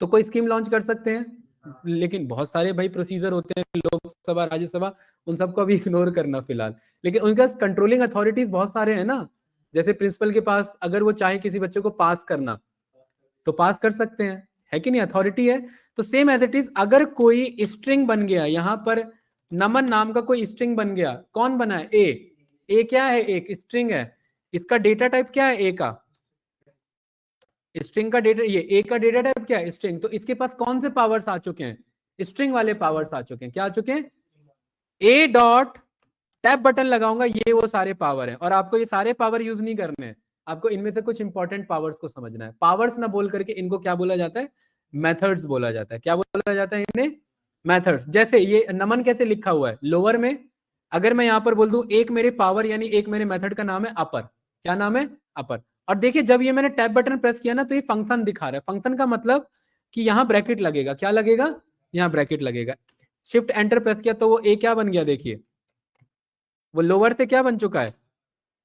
S1: तो कोई स्कीम लॉन्च कर सकते हैं, लेकिन बहुत सारे भाई प्रोसीजर होते हैं, लोकसभा राज्यसभा, उन सबको अभी इग्नोर करना फिलहाल। लेकिन उनका कंट्रोलिंग अथॉरिटीज बहुत सारे हैं ना, जैसे प्रिंसिपल के पास अगर वो चाहे किसी बच्चे को पास करना तो पास कर सकते हैं, है कि नहीं? अथॉरिटी है। तो सेम एज इट इज, अगर कोई स्ट्रिंग बन गया यहाँ पर, नमन नाम का कोई स्ट्रिंग बन गया, कौन बना है? ए क्या है? एक स्ट्रिंग है, इसका डेटा टाइप क्या है? ए का स्ट्रिंग का डेटा, ये ए का डेटा टाइप क्या है? स्ट्रिंग। तो इसके पास कौन से पावर्स आ चुके हैं? स्ट्रिंग वाले पावर्स आ चुके हैं। क्या आ चुके हैं? ए डॉट टैप बटन लगाऊंगा, ये वो सारे पावर हैं। और आपको ये सारे पावर यूज नहीं करने हैं, आपको इनमें से कुछ इंपॉर्टेंट पावर्स को समझना है। पावर्स ना बोल करके इनको क्या बोला जाता है? मेथड्स बोला जाता है। क्या बोला जाता है इन्हें? मेथड्स। जैसे ये नमन कैसे लिखा हुआ है लोअर में, अगर मैं यहां पर बोल दूं एक मेरे पावर यानी एक मेरे मेथड का नाम है अपर, क्या नाम है? अपर। और देखिए जब ये मैंने टैब बटन प्रेस किया ना तो ये फंक्शन दिखा रहा है। फंक्शन का मतलब कि यहां ब्रैकेट लगेगा। क्या लगेगा? यहां ब्रैकेट लगेगा। शिफ्ट एंटर प्रेस किया तो वो ए क्या बन गया? देखिए वो लोअर से क्या बन चुका है?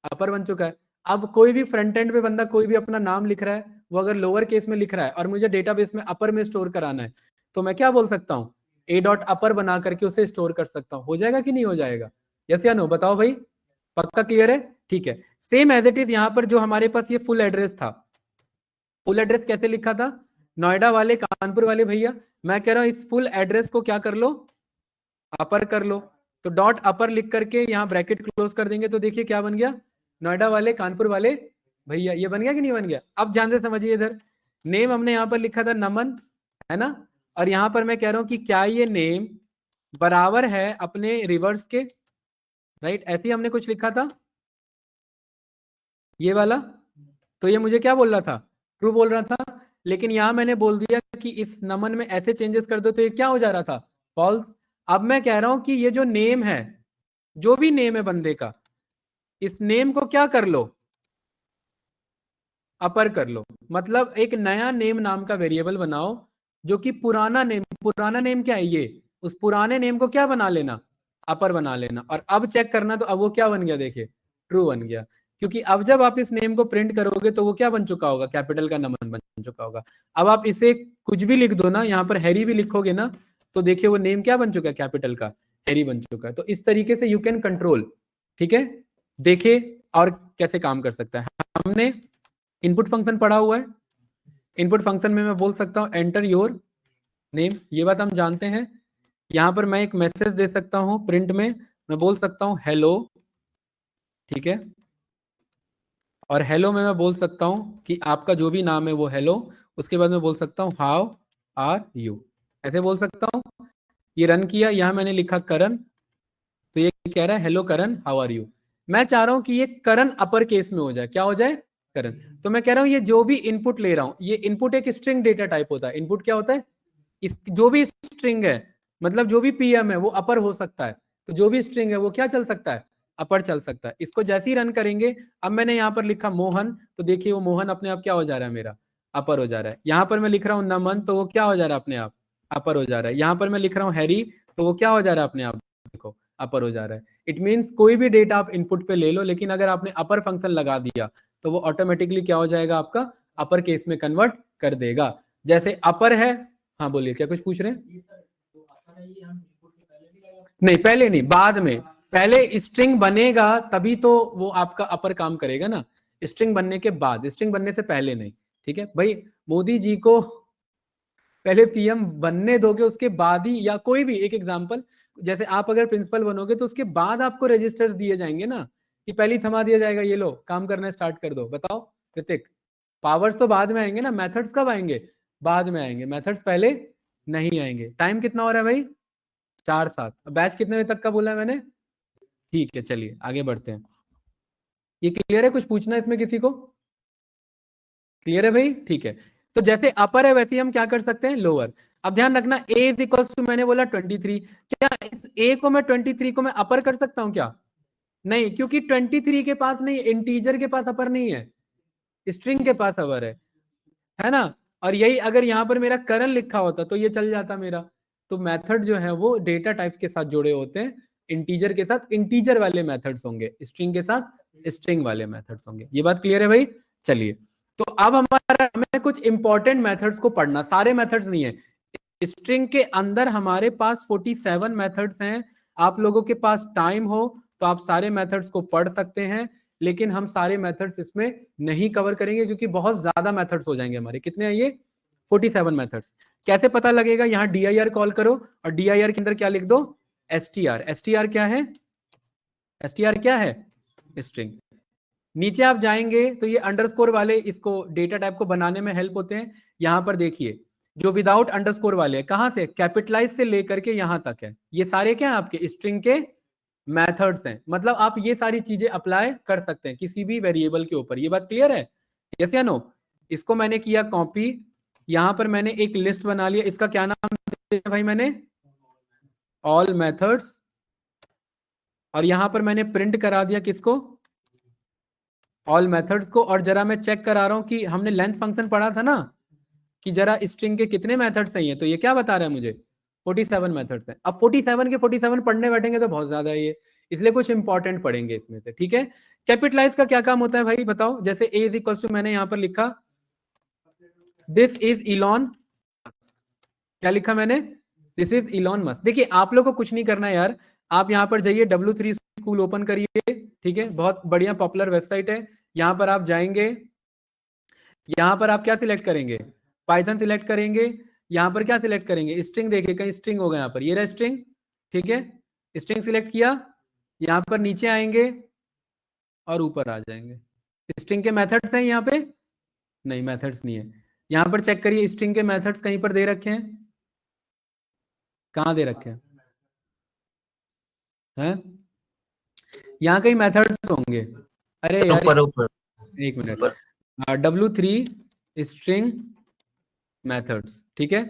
S1: अपर बन चुका है। अब कोई भी फ्रंट एंड पे बंदा कोई भी अपना नाम लिख रहा है, वो अगर लोअर केस में लिख रहा है और मुझे डेटाबेस में अपर में स्टोर कराना है, तो मैं क्या बोल सकता हूँ? ए डॉट अपर बना करके उसे स्टोर कर सकता हूँ। हो जाएगा कि नहीं हो जाएगा? यस या नो बताओ भाई? पक्का क्लियर है? ठीक है। सेम एज इट इज यहाँ पर जो हमारे पास ये फुल एड्रेस था, फुल एड्रेस कैसे लिखा था? नोएडा वाले, कानपुर वाले भैया, मैं कह रहा हूं इस फुल एड्रेस को क्या कर लो? अपर कर लो। तो डॉट अपर लिख करके यहाँ ब्रैकेट क्लोज कर देंगे तो देखिए क्या बन गया? नोएडा वाले, कानपुर वाले भैया। ये बन गया कि नहीं बन गया? अब ध्यान से समझिए, इधर नेम हमने यहाँ पर लिखा था नमन, है ना? और यहाँ पर मैं कह रहा हूं कि क्या ये नेम बराबर है अपने रिवर्स के? राइट, ऐसे ही हमने कुछ लिखा था ये वाला। तो ये मुझे क्या बोल रहा था? ट्रू बोल रहा था। लेकिन यहां मैंने बोल दिया कि इस नमन में ऐसे चेंजेस कर दो तो ये क्या हो जा रहा था? फॉल्स। अब मैं कह रहा हूं कि ये जो नेम है, जो भी नेम है बंदे का, इस नेम को क्या कर लो? अपर कर लो। मतलब एक नया नेम नाम का वेरिएबल बनाओ जो कि पुराना नेम क्या है? ये उस पुराने नेम को क्या बना लेना? अपर बना लेना। और अब चेक करना, तो अब वो क्या बन गया? देखिए ट्रू बन गया। क्योंकि अब जब आप इस नेम को प्रिंट करोगे तो वो क्या बन चुका होगा? कैपिटल का नमन बन चुका होगा। अब आप इसे कुछ भी लिख दो ना, यहाँ पर हैरी भी लिखोगे ना, तो देखिए वो नेम क्या बन चुका है? कैपिटल का हैरी बन चुका है। तो इस तरीके से यू कैन कंट्रोल। ठीक है, देखिए और कैसे काम कर सकता है। हमने इनपुट फंक्शन पढ़ा हुआ है। इनपुट फंक्शन में मैं बोल सकता हूं एंटर योर नेम, ये बात हम जानते हैं। यहां पर मैं एक मैसेज दे सकता हूं प्रिंट में, मैं बोल सकता हूं हेलो, ठीक है? और हेलो में मैं बोल सकता हूं कि आपका जो भी नाम है वो हेलो, उसके बाद मैं बोल सकता हूं हाउ आर यू, ऐसे बोल सकता हूं। ये रन किया, यहां मैंने लिखा करण, तो ये कह रहा है hello Karan how are you. मैं चाह रहा हूं कि ये करण अपर केस में हो जाए। क्या हो जाए? करण। तो मैं कह रहा हूं ये जो भी इनपुट ले रहा हूं, ये इनपुट एक स्ट्रिंग डेटा टाइप होता है। इनपुट क्या होता है? इस जो भी स्ट्रिंग है, मतलब जो भी पीएम है वो अपर हो सकता है। तो जो भी स्ट्रिंग है वो क्या चल सकता है? अपर चल सकता है। इसको जैसे ही रन करेंगे, अब मैंने यहाँ पर लिखा मोहन, तो देखिए वो मोहन अपने आप क्या हो जा रहा है? मेरा अपर हो जा रहा है। यहाँ पर मैं लिख रहा हूँ नमन, तो वो क्या हो जा रहा है? अपने आप अपर हो जा रहा है। यहाँ पर मैं लिख रहा हूँ हैरी, तो वो क्या हो जा रहा है? अपने आप देखो अपर हो जा रहा है। इट मीन्स कोई भी डेटा आप इनपुट पे ले लो, लेकिन अगर आपने अपर फंक्शन लगा दिया तो वो ऑटोमेटिकली क्या हो जाएगा? आपका अपर केस में कन्वर्ट कर देगा। जैसे अपर है, हाँ बोलिए, क्या कुछ पूछ रहे हैं? नहीं पहले नहीं, बाद में। पहले स्ट्रिंग बनेगा तभी तो वो आपका अपर काम करेगा ना, स्ट्रिंग बनने के बाद, स्ट्रिंग बनने से पहले नहीं। ठीक है भाई, मोदी जी को पहले पीएम बनने दोगे, उसके बाद ही, या कोई भी एक एग्जांपल, जैसे आप अगर प्रिंसिपल बनोगे तो उसके बाद आपको रजिस्टर दिए जाएंगे ना, कि पहले ही थमा दिया जाएगा ये लो काम करना स्टार्ट कर दो। बताओ ऋतिक, पावर्स तो बाद में आएंगे ना, मेथड्स कब आएंगे? बाद में आएंगे, मेथड्स पहले नहीं आएंगे। टाइम कितना हो रहा है भाई? 4:07। बैच कितने बजे तक का बोला है मैंने? ठीक है, चलिए आगे बढ़ते हैं। ये क्लियर है? कुछ पूछना है इसमें किसी को? क्लियर है भाई? ठीक है। तो जैसे अपर है वैसे ही हम क्या कर सकते हैं? लोअर। अब ध्यान रखना a इज इक्वल टू मैंने बोला 23, क्या इस a को मैं 23 को मैं अपर कर सकता हूं क्या? नहीं, क्योंकि 23 के पास नहीं, इंटीजर के पास अपर नहीं है, स्ट्रिंग के पास अपर है ना। और यही अगर यहाँ पर मेरा करल लिखा होता तो ये चल जाता मेरा। तो मेथड जो है वो डेटा टाइप के साथ जुड़े होते हैं, इंटीजर के साथ इंटीजर वाले मेथड्स होंगे, स्ट्रिंग के साथ स्ट्रिंग वाले मेथड्स होंगे। ये बात क्लियर है भाई? चलिए, तो अब हमें कुछ इंपॉर्टेंट मेथड्स को पढ़ना, सारे मेथड्स नहीं है, स्ट्रिंग के अंदर हमारे पास 47 मेथड्स हैं। आप लोगों के पास टाइम हो तो आप सारे मेथड्स को पढ़ सकते हैं, लेकिन हम सारे मेथड्स इसमें नहीं कवर करेंगे क्योंकि बहुत ज्यादा मेथड्स हो जाएंगे हमारे। कितने हैं ये? 47 मेथड्स। कैसे पता लगेगा? यहाँ dir कॉल करो और dir के अंदर क्या लिख दो? str। str क्या है? str क्या है? स्ट्रिंग। नीचे आप जाएंगे तो ये अंडरस्कोर वाले इसको डेटा टाइप को बनाने में हेल्प होते हैं। यहां पर देखिए, जो विदाउट अंडरस्कोर वाले हैं, कहां से? कैपिटलाइज से लेकर के यहां तक है, ये सारे क्या है आपके स्ट्रिंग के मेथड्स हैं। मतलब आप ये सारी चीजें अप्लाई कर सकते हैं किसी भी वेरिएबल के ऊपर। ये बात क्लियर है? यस या नो? इसको मैंने किया कॉपी, यहां पर मैंने एक लिस्ट बना लिया, इसका क्या नाम दिया भाई मैंने? All methods. और यहां पर मैंने प्रिंट करा दिया किसको? ऑल मेथड्स को। और जरा मैं चेक करा रहा हूं कि हमने लेंथ फंक्शन पढ़ा था ना, कि जरा स्ट्रिंग के कितने मेथड्स चाहिए, तो ये क्या बता रहा है मुझे? 47 मेथड्स हैं। अब 47 के 47 पढ़ने बैठेंगे तो बहुत ज्यादा है ये, इसलिए कुछ इंपॉर्टेंट पढ़ेंगे इसमें से, ठीक है। कैपिटलाइज का क्या काम होता है भाई बताओ? जैसे a इज इक्वल टू मैंने यहां पर लिखा दिस इज इलॉन, क्या लिखा मैंने? This is Elon Musk. देखिए आप लोग को कुछ नहीं करना यार, आप यहाँ पर जाइए W3 स्कूल ओपन करिए, ठीक है, बहुत बढ़िया पॉपुलर वेबसाइट है। यहाँ पर आप जाएंगे, यहाँ पर आप क्या सिलेक्ट करेंगे? पाइथन सिलेक्ट करेंगे। यहाँ पर क्या सिलेक्ट करेंगे? स्ट्रिंग। देखिए कहीं स्ट्रिंग होगा, यहाँ पर ये रहा स्ट्रिंग, ठीक है, स्ट्रिंग सिलेक्ट किया। यहाँ पर नीचे आएंगे और ऊपर आ जाएंगे। स्ट्रिंग के मेथड्स हैं यहाँ पे? नहीं, मेथड्स नहीं है। यहाँ पर चेक करिए, स्ट्रिंग के मेथड्स कहीं पर दे रखे हैं? कहाँ दे रखे हैं? यहाँ कहीं मेथड्स होंगे। अरे यार
S2: ऊपर
S1: एक मिनट, W3 स्ट्रिंग मेथड्स, ठीक है,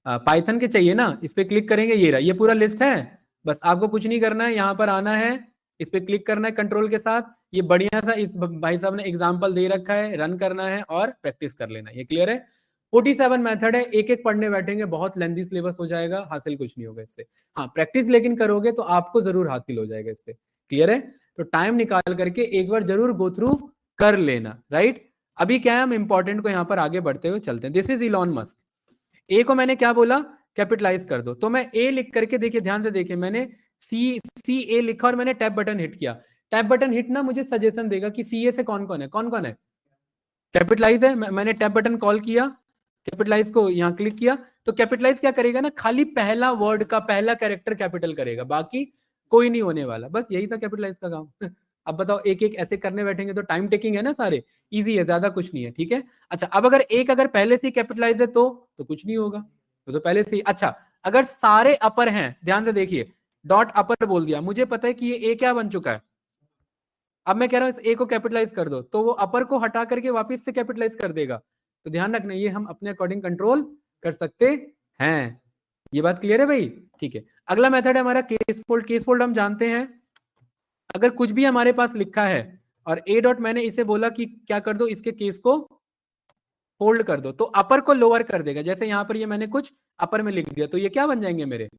S1: पाइथन के चाहिए ना, इस पे क्लिक करेंगे, ये रहा, ये पूरा लिस्ट है। बस आपको कुछ नहीं करना है, यहाँ पर आना है, इस पे क्लिक करना है कंट्रोल के साथ। ये बढ़िया सा इस भाई साहब ने एग्जांपल दे रखा है, रन करना है और प्रैक्टिस कर लेना है। ये क्लियर है? 47 मेथड है, एक एक पढ़ने बैठेंगे बहुत लेंथी सिलेबस हो जाएगा, हासिल कुछ नहीं होगा इससे। हाँ, प्रैक्टिस लेकिन करोगे तो आपको जरूर हासिल हो जाएगा इससे। क्लियर है? तो टाइम निकाल करके एक बार जरूर गो थ्रू कर लेना, राइट। अभी क्या है, हम इंपॉर्टेंट को यहाँ पर आगे बढ़ते हुए चलते हैं। This is Elon Musk. A को मैंने क्या बोला? कैपिटलाइज कर दो। तो मैं ए लिख करके, देखिए ध्यान से देखिए, मैंने सी ए लिखा और मैंने टैब बटन हिट किया। टैब बटन हिट ना मुझे सजेशन देगा कि सी ए से कौन कौन है, कौन कौन है कैपिटलाइज है। मैंने टैब बटन कॉल किया, कैपिटलाइज को यहाँ क्लिक किया, तो कैपिटलाइज क्या करेगा ना, खाली पहला वर्ड का पहला कैरेक्टर कैपिटल करेगा, बाकी कोई नहीं होने वाला। बस यही था कैपिटलाइज का काम। अब बताओ, एक एक ऐसे करने बैठेंगे तो टाइम टेकिंग है ना, सारे इजी है, ज्यादा कुछ नहीं है, ठीक है। अच्छा, अब अगर एक अगर पहले से कैपिटलाइज है तो कुछ नहीं होगा, तो पहले से। अच्छा, अगर सारे अपर हैं, ध्यान से देखिए, डॉट अपर बोल दिया, मुझे पता है कि ये ए क्या बन चुका है। अब मैं कह रहा हूं इस ए को कैपिटलाइज कर दो, तो वो अपर को हटा करके वापस से कैपिटलाइज कर देगा। तो ध्यान रखना, ये हम अपने अकॉर्डिंग कंट्रोल कर सकते हैं। ये बात क्लियर है भाई? ठीक है। अगला मेथड है हमारा केस फोल्ड। केस फोल्ड हम जानते हैं, अगर कुछ भी हमारे पास लिखा है और ए डॉट मैंने इसे बोला कि क्या कर दो, इसके केस को होल्ड कर दो, तो अपर को लोअर कर देगा। जैसे यहां पर ये मैंने कुछ अपर में लिख दिया, तो ये क्या बन जाएंगे मेरे?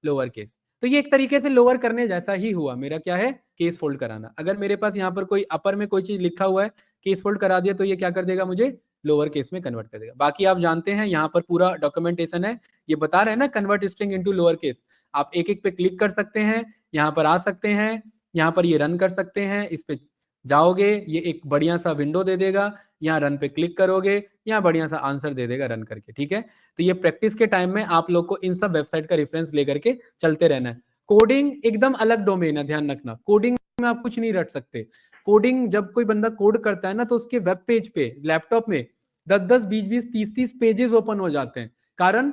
S1: Lower case. तो ये एक तरीके से लोअर करने जैसा ही हुआ। मेरा क्या है? केस फोल्ड कराना। अगर मेरे पास यहाँ पर कोई अपर में कोई चीज लिखा हुआ है, केस फोल्ड करा दिया, तो ये क्या कर देगा? मुझे लोअर केस में कन्वर्ट कर देगा। बाकी आप जानते हैं, यहाँ पर पूरा डॉक्यूमेंटेशन है, ये बता रहे हैं ना, convert string into lower case. आप एक एक पे क्लिक कर सकते हैं, यहाँ पर आ सकते हैं, यहाँ पर ये रन कर सकते हैं। इस पे जाओगे, ये एक बढ़िया सा विंडो दे देगा, यहाँ रन पे क्लिक करोगे, यहाँ बढ़िया सा आंसर दे देगा रन करके, ठीक है। तो ये प्रैक्टिस के टाइम में आप लोग को इन सब वेबसाइट का रेफरेंस लेकर के चलते रहना है। कोडिंग एकदम अलग डोमेन है, ध्यान रखना। कोडिंग में आप कुछ नहीं रट सकते। कोडिंग जब कोई बंदा कोड करता है ना, तो उसके वेब पेज पे लैपटॉप में 10-10, 20-20, 30-30 पेजेस ओपन हो जाते हैं। कारण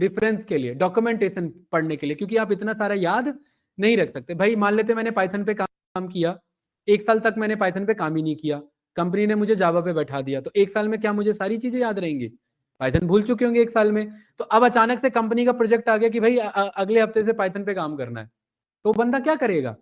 S1: रेफरेंस के लिए, डॉक्यूमेंटेशन पढ़ने के लिए, क्योंकि आप इतना सारा याद नहीं रख सकते। भाई मान लेते मैंने पाइथन पे काम किया, 1 साल तक मैंने पाइथन पे काम ही नहीं किया, कंपनी ने मुझे जावा पे बैठा दिया, तो 1 साल में क्या मुझे सारी चीजें याद रहेंगी? पाइथन भूल चुके होंगे एक साल में। तो अब अचानक से कंपनी का प्रोजेक्ट आ गया कि भाई अगले हफ्ते से पाइथन पे काम करना है, तो बंदा क्या करेगा?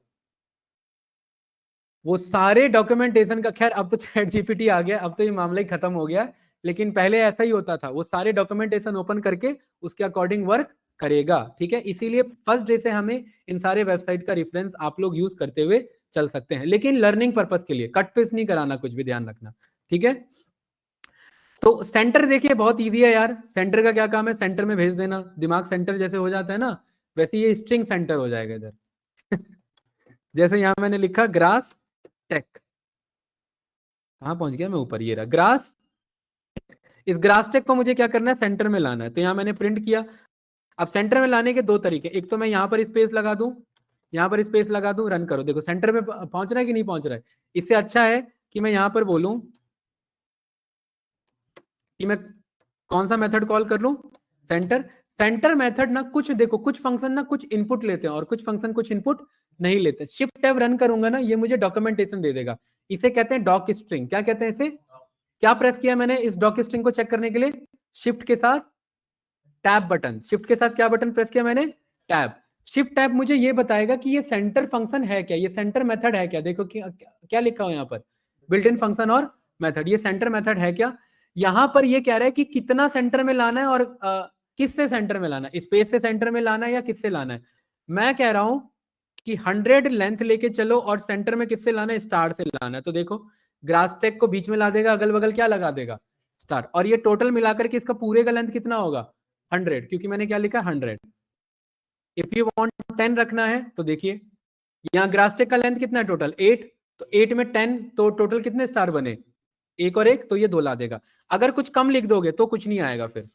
S1: वो सारे डॉक्यूमेंटेशन का, खैर अब तो चैट जीपीटी आ गया, अब तो ये मामला ही खत्म हो गया, लेकिन पहले ऐसा ही होता था, वो सारे डॉक्यूमेंटेशन ओपन करके उसके अकॉर्डिंग वर्क करेगा। ठीक है, इसीलिए फर्स्ट डे से हमें इन सारे वेबसाइट का रेफरेंस आप लोग यूज करते हुए चल सकते हैं, लेकिन लर्निंग पर्पज के लिए, कट पेस्ट नहीं कराना, कुछ भी ध्यान रखना। ठीक है, तो सेंटर देखिए बहुत इजी है यार। सेंटर का क्या काम है? सेंटर में भेज देना। दिमाग सेंटर जैसे हो जाता है ना, वैसे ये स्ट्रिंग सेंटर हो जाएगा इधर। जैसे यहां मैंने लिखा ग्रास टेक, कहां पहुंच गया मैं? ऊपर, ये रहा ग्रास। इस ग्रास टेक को मुझे क्या करना है? सेंटर में लाना है। तो यहां मैंने प्रिंट किया। अब सेंटर में लाने के दो तरीके, एक तो मैं यहां पर स्पेस लगा दूं, यहां पर स्पेस लगा दूं, रन करो, देखो सेंटर में पहुंच रहा है कि नहीं पहुंच रहा है। इससे अच्छा है कि मैं यहां पर बोलूं कि मैं कौन सा मेथड कॉल कर लूं? सेंटर। सेंटर मेथड ना कुछ, देखो कुछ फंक्शन ना कुछ इनपुट लेते हैं और कुछ फंक्शन कुछ इनपुट नहीं लेते। शिफ्ट टैब रन करूंगा ना, ये मुझे डॉक्यूमेंटेशन दे देगा। इसे कहते हैं डॉक स्ट्रिंग। क्या कहते हैं इसे? क्या प्रेस किया मैंने इस डॉक स्ट्रिंग को चेक करने के लिए? शिफ्ट के साथ टैब बटन। शिफ्ट के साथ क्या बटन प्रेस किया मैंने? टैब। शिफ्ट टैब मुझे ये बताएगा कि ये सेंटर फंक्शन है क्या, ये सेंटर मेथड है क्या। देखो क्या लिखा हो यहाँ पर, बिल्ट इन फंक्शन और मेथड, ये सेंटर मेथड है क्या। यहां पर ये कह रहा है कि कितना सेंटर में लाना है और किससे सेंटर में लाना है, स्पेस से सेंटर में लाना है या किससे लाना है। मैं कह रहा हूं कि 100 लेंथ लेके चलो और सेंटर में किससे लाना है? स्टार से लाना है। तो देखो ग्रास टेक को बीच में ला देगा, अगल बगल क्या लगा देगा? स्टार। और ये टोटल मिलाकर के इसका पूरे का लेंथ कितना होगा? 100, क्योंकि मैंने क्या लिखा? 100। इफ यू वांट 10 रखना है तो देखिए यहाँ ग्रास टेक का लेंथ कितना है? टोटल 8, तो 8 में 10, तो टोटल कितने स्टार बने? एक और एक, तो ये 2 ला देगा। अगर कुछ कम लिख दोगे तो कुछ नहीं आएगा फिर,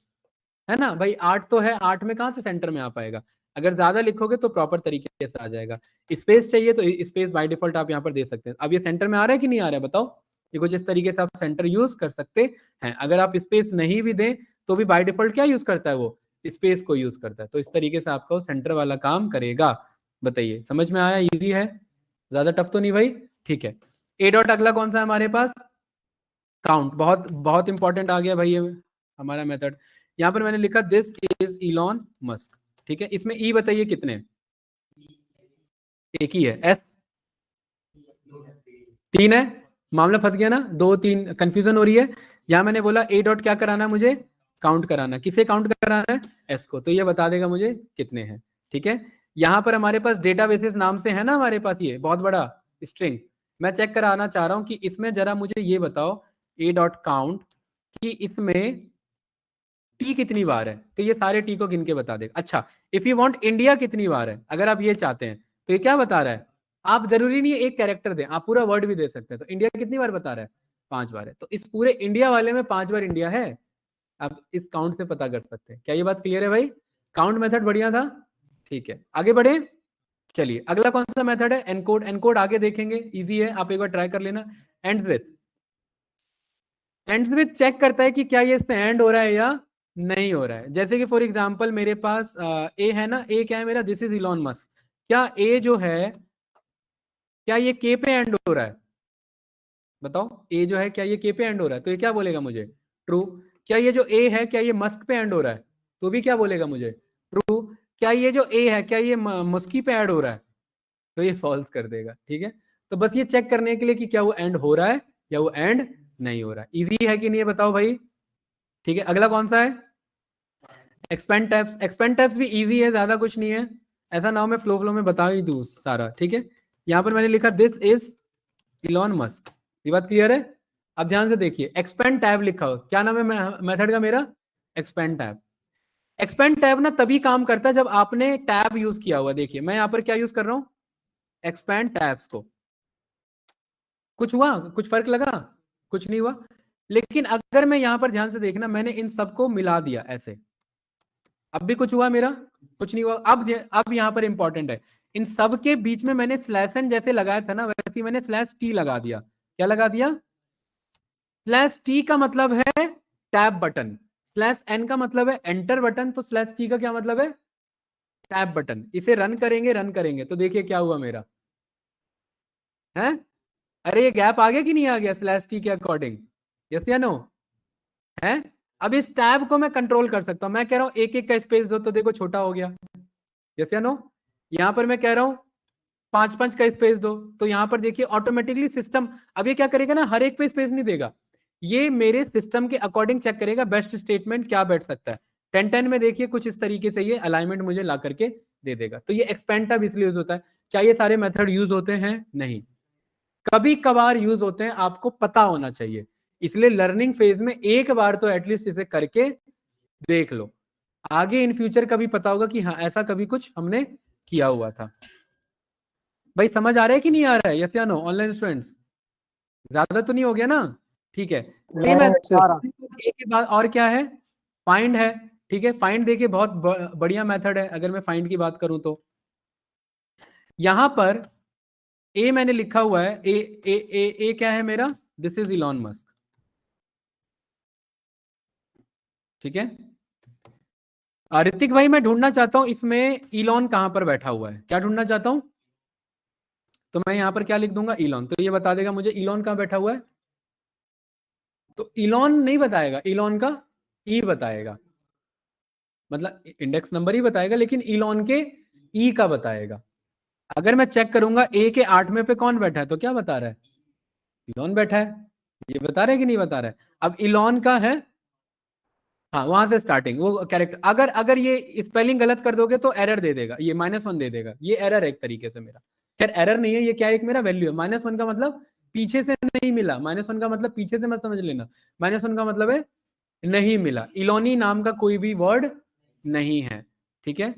S1: है ना भाई? 8 तो है, 8 में कहां से सेंटर में आ पाएगा? अगर ज्यादा लिखोगे तो प्रॉपर तरीके से आ जाएगा। स्पेस चाहिए तो स्पेस बाय डिफॉल्ट आप यहाँ पर दे सकते हैं। अब ये सेंटर में आ रहा है कि नहीं आ रहा है बताओ? ये कुछ इस तरीके से आप सेंटर यूज कर सकते हैं। अगर आप स्पेस नहीं भी दें तो भी बाय डिफॉल्ट क्या यूज करता है? वो स्पेस को यूज करता है। तो इस तरीके से आपका सेंटर वाला काम करेगा। बताइए समझ में आया? इजी है, ज्यादा टफ तो नहीं भाई? ठीक है। ए डॉट अगला कौन सा है हमारे पास? काउंट। बहुत बहुत इंपॉर्टेंट आ गया भाई ये हमारा मेथड। यहां पर मैंने लिखा दिस इज इलॉन मस्क। ठीक है, इसमें ई बताइए कितने? एक ही है। एस 3 है। मामला फंस गया ना, 2 3 कंफ्यूजन हो रही है। यहां मैंने बोला ए डॉट क्या कराना है मुझे? काउंट कराना। किसे काउंट कराना है? एस को। तो ये बता देगा मुझे कितने हैं। ठीक है, यहां पर हमारे पास डेटाबेसेस नाम से है ना हमारे पास ये बहुत बड़ा स्ट्रिंग। मैं चेक कराना चाह रहा हूं कि इसमें जरा मुझे ये बताओ ए डॉट काउंट कि इसमें टी कितनी बार है। तो ये सारे टी को गिन के बता देगा। अच्छा, इफ यू वांट इंडिया कितनी बार है, अगर आप ये चाहते हैं तो ये क्या बता रहा है? आप जरूरी नहीं है एक कैरेक्टर दें, आप पूरा वर्ड भी दे सकते हैं। तो इंडिया कितनी बार बता रहा है? 5 बार है। तो इस पूरे इंडिया वाले में 5 बार इंडिया है। आप इस काउंट से पता कर सकते हैं। क्या ये बात क्लियर है भाई? काउंट मेथड बढ़िया था। ठीक है, आगे बढ़े। चलिए अगला कौन सा मेथड है? एनकोड। एनकोड आगे देखेंगे, इजी है, आप एक बार ट्राई कर लेना। Ends with. Ends with check करता है कि क्या ये एंड हो रहा है या नहीं हो रहा है। जैसे कि फॉर एग्जांपल मेरे पास ए है ना, ए क्या है मेरा? This is Elon Musk. क्या ए जो है, क्या ये के पे एंड हो रहा है? बताओ, ए जो है क्या ये के पे एंड हो रहा है? तो ये क्या बोलेगा मुझे? ट्रू। क्या ये जो ए है क्या ये मस्क पे एंड हो रहा है? तो भी क्या बोलेगा मुझे? ट्रू। क्या ये जो ए है क्या ये मस्की पे एंड हो रहा है? तो ये फॉल्स कर देगा। ठीक है, तो बस ये चेक करने के लिए कि क्या वो एंड हो रहा है या वो एंड नहीं हो रहा है। इजी है कि नहीं बताओ भाई? ठीक है, अगला कौन सा है? Expand tabs. एक्सपेंड टैब्स भी इजी है, ज्यादा कुछ नहीं है। ऐसा ना हो मैं फ्लो में बता ही दूं सारा। ठीक है, यहां पर मैंने लिखा दिस इज इलॉन मस्क। ये बात क्लियर है? अब ध्यान से देखिए, एक्सपेंड टैब लिखा हो, क्या नाम है मेथड का मेरा? Expand tab. एक्सपेंड टैब ना तभी काम करता है जब आपने टैब यूज किया हुआ। देखिए मैं यहां पर क्या यूज कर रहा हूं? एक्सपेंड टैब्स को। कुछ हुआ? कुछ फर्क लगा? कुछ नहीं हुआ। लेकिन अगर मैं यहां पर ध्यान से देखना, मैंने इन सबको मिला दिया ऐसे, अब भी कुछ हुआ मेरा? कुछ नहीं हुआ। अब यहां पर इंपॉर्टेंट है, इन सब के बीच में मैंने स्लैश एन जैसे लगाया था ना, वैसे ही मैंने स्लैश टी लगा दिया। क्या लगा दिया? स्लैश टी का मतलब है टैब बटन, स्लैश एन का मतलब है एंटर बटन, तो स्लैश टी का क्या मतलब है? Tab button. इसे रन करेंगे तो देखिए क्या हुआ मेरा है। अरे ये गैप आ गया कि नहीं आ गया स्लैश टी के अकॉर्डिंग? यस या नो? है? अब इस टैब को मैं कंट्रोल कर सकता हूं। मैं कह रहा हूं एक एक का स्पेस दो, तो देखो छोटा हो गया, यस या नो। यहां पर मैं कह रहा हूं 5-5 का स्पेस दो, तो यहां पर देखिए ऑटोमेटिकली सिस्टम अब ये क्या करेगा ना, हर एक पे स्पेस नहीं देगा, ये मेरे सिस्टम के अकॉर्डिंग चेक करेगा बेस्ट स्टेटमेंट क्या बैठ सकता है। 10-10 में देखिए कुछ इस तरीके से ये अलाइनमेंट मुझे ला करके दे देगा। तो ये एक्सपेंड टैब इसलिए यूज होता है। क्या ये सारे मेथड यूज होते हैं? नहीं, कभी कभार यूज होते हैं, आपको पता होना चाहिए। इसलिए लर्निंग फेज में एक बार तो एटलीस्ट इसे करके देख लो, आगे इन फ्यूचर कभी पता होगा कि हाँ ऐसा कभी कुछ हमने किया हुआ था। भाई समझ आ रहा है कि नहीं आ रहा है, यस या नो ऑनलाइन स्टूडेंट्स? ज्यादा तो नहीं हो गया ना? ठीक है। एक के बाद और क्या है, फाइंड है। ठीक है, फाइंड देखिए बहुत बढ़िया मेथड है। अगर मैं फाइंड की बात करूं तो यहां पर ए मैंने लिखा हुआ है, ए ए ए ए क्या है मेरा, दिस इज इलॉन मस्क। ठीक है, ऋतिक भाई मैं ढूंढना चाहता हूं इसमें इलॉन कहां पर बैठा हुआ है, क्या ढूंढना चाहता हूं? तो मैं यहां पर क्या लिख दूंगा, इलॉन, तो ये बता देगा मुझे इलॉन कहां बैठा हुआ है। तो इलॉन नहीं बताएगा, इलॉन का ई बताएगा, मतलब इंडेक्स नंबर ही बताएगा, लेकिन इलॉन के ई का बताएगा। अगर मैं चेक करूंगा ए के 8वें पे कौन बैठा है, तो क्या बता रहा है, इलॉन बैठा है। ये बता रहा है कि नहीं बता रहा है? अब इलॉन का है, हाँ वहां से स्टार्टिंग वो कैरेक्टर। अगर अगर ये स्पेलिंग गलत कर दोगे तो एरर दे देगा, ये -1 दे देगा। ये एरर है एक तरीके से मेरा, खैर एरर नहीं है, ये क्या है, एक मेरा वैल्यू है। -1 का मतलब पीछे से नहीं मिला, -1 का मतलब पीछे से मत समझ लेना, -1 का मतलब है नहीं मिला। इलोनी नाम का कोई भी वर्ड नहीं है, ठीक है।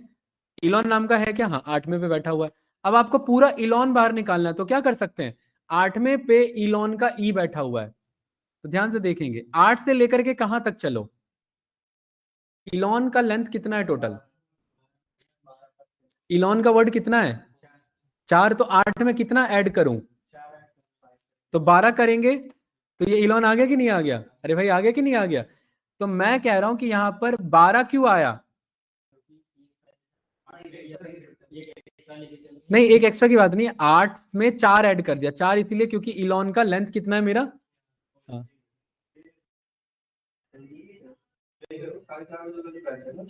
S1: इलॉन नाम का है क्या, हाँ 8वें पे बैठा हुआ है। अब आपको पूरा इलॉन बाहर निकालना है, तो क्या कर सकते हैं, 8वें पे इलॉन का ई बैठा हुआ है, तो ध्यान से देखेंगे 8 से लेकर के कहां तक चलो, इलॉन का लेंथ कितना है टोटल, इलॉन का वर्ड कितना है 4, तो 8 में कितना ऐड करूं, तो 12 करेंगे, तो ये इलॉन आ गया कि नहीं आ गया, अरे भाई आ गया कि नहीं आ गया। तो मैं कह रहा हूं कि यहां पर 12 क्यों आया, नहीं एक एक्स्ट्रा की बात नहीं, 8 में 4 ऐड कर दिया, 4 इसीलिए क्योंकि इलॉन का लेंथ कितना है मेरा, हाँ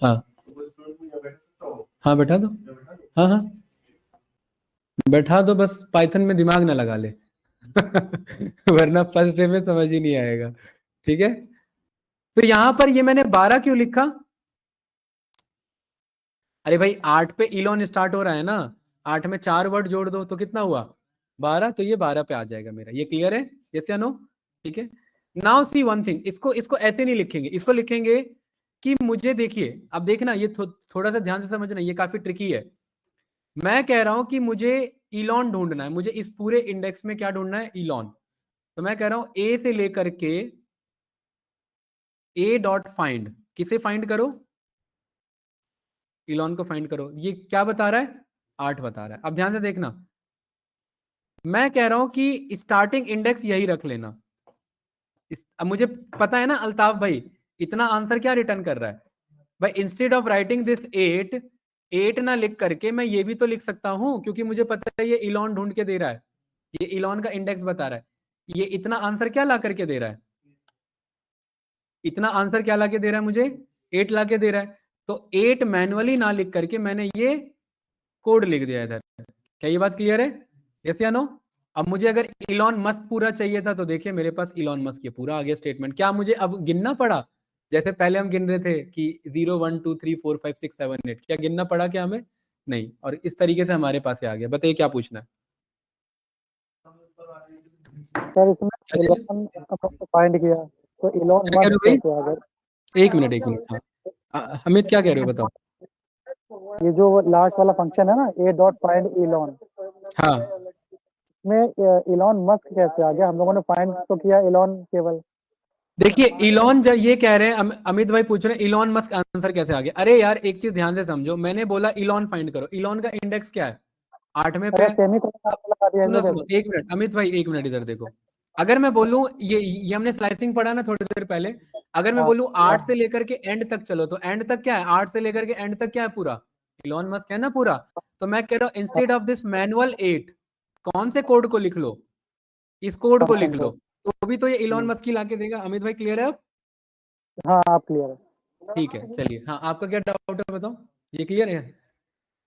S1: हाँ हाँ बैठा दो, हाँ हाँ बैठा दो, बस पाइथन में दिमाग ना लगा ले वरना फर्स्ट डे में समझ ही नहीं आएगा। ठीक है, तो यहां पर ये मैंने 12 क्यों लिखा, अरे भाई 8 पे इलॉन स्टार्ट हो रहा है ना, 8 में 4 वर्ड जोड़ दो तो कितना हुआ 12, तो ये 12 पे आ जाएगा मेरा। ये क्लियर है, यस या नो? ठीक है, नाउ सी वन थिंग, इसको इसको ऐसे नहीं लिखेंगे, इसको लिखेंगे कि मुझे देखिए, अब देखना ये थोड़ा सा ध्यान से समझना, ये काफी ट्रिकी है। मैं कह रहा हूं कि मुझे इलॉन ढूंढना है, मुझे इस पूरे इंडेक्स में क्या ढूंढना है, इलॉन। तो मैं कह रहा हूं ए से लेकर के ए डॉट फाइंड, किसे फाइंड करो, इलॉन को फाइंड करो। ये क्या बता रहा है, 8 बता रहा है। अब ध्यान से देखना, मैं कह रहा हूं कि स्टार्टिंग इंडेक्स यही रख लेना। अब मुझे पता है ना अल्ताफ भाई, इतना आंसर क्या रिटर्न कर रहा है भाई, इंस्टेड ऑफ राइटिंग दिस 8 ना लिख करके मैं ये भी तो लिख सकता हूं, क्योंकि मुझे पता है ये इलॉन ढूंढ के दे रहा है, ये इलॉन का इंडेक्स बता रहा है। ये इतना आंसर क्या ला करके दे रहा है, इतना आंसर क्या ला के दे रहा है मुझे, 8 ला के दे रहा है। तो 8 मैनुअली ना लिख करके मैंने ये कोड लिख दिया इधर। क्या ये बात क्लियर है, यस या नो? अब मुझे अगर इलॉन मस्क पूरा चाहिए था, तो देखिए मेरे पास इलॉन मस्क ये पूरा आ गया स्टेटमेंट। क्या मुझे अब गिनना पड़ा, जैसे पहले हम गिन रहे थे कि 0 1 2 3 4 5 6 7 8, क्या गिनना पड़ा क्या हमें, नहीं। और इस तरीके से हमारे पास आ गया। बताइए क्या पूछना है
S5: सर इसमें इलेवन फाइंड किया तो इलॉन
S1: क्या कह रहे
S5: मस्क
S1: हो भाई?
S5: कैसे आ गए,
S1: एक मिनट, हाँ हमिद क्या कह रहे हो बताओ।
S5: ये जो लास्ट वाला फंक्शन है ना, ए डॉट फाइंड इलॉन,
S1: हाँ
S5: में इलॉन मस्क कैसे आ गया, हम लोगों ने फाइंड तो किया इलॉन केवल।
S1: देखिए इलॉन जब ये कह रहे हैं, अमित भाई पूछ रहे हैं इलॉन मस्क आंसर कैसे आ गया। अरे यार एक चीज ध्यान से समझो, मैंने बोला इलॉन फाइंड करो, इलॉन का इंडेक्स क्या है, 8वें पे
S5: अरे
S1: है।
S5: सेमीकोलन लगा दिया
S1: सुनो
S5: इधर।
S1: सुनो एक मिनट अमित भाई, एक मिनट इधर देखो। अगर मैं बोलूं ये हमने स्लाइसिंग पढ़ा ना थोड़ी देर पहले, अगर मैं बोलूं 8 से लेकर के एंड तक चलो, तो एंड तक क्या है, 8 से लेकर के एंड तक क्या है, पूरा इलॉन मस्क है ना पूरा। तो मैं कह रहा हूं इंस्टेड ऑफ दिस मैनुअल 8, कौन से कोड को लिख लो, इस कोड को लिख लो, तो भी तो ये इलॉन मस्क ही लाके देगा। अमित भाई क्लियर है अब?
S5: हाँ आप क्लियर है।
S1: ठीक है, चलिए। हाँ, आपका क्या डाउट है बताओ, ये क्लियर है?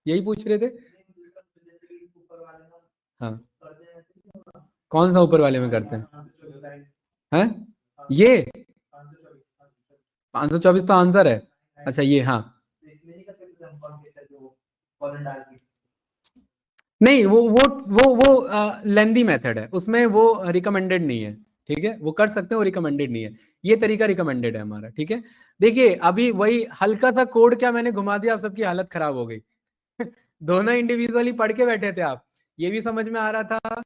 S1: यही पूछ रहे थे। हाँ, कौन सा ऊपर वाले में करते हैं? ये 524 तो आंसर है। अच्छा ये, हाँ नहीं, वो लेंदी मेथड है, उसमें वो रिकमेंडेड नहीं है। ठीक है, वो कर सकते हैं, वो रिकमेंडेड नहीं है। ये तरीका रिकमेंडेड है हमारा। ठीक है, देखिए अभी वही हल्का सा कोड क्या मैंने घुमा दिया, आप सबकी हालत खराब हो गई। दोनों इंडिविजुअली पढ़ के बैठे थे आप, ये भी समझ में आ रहा था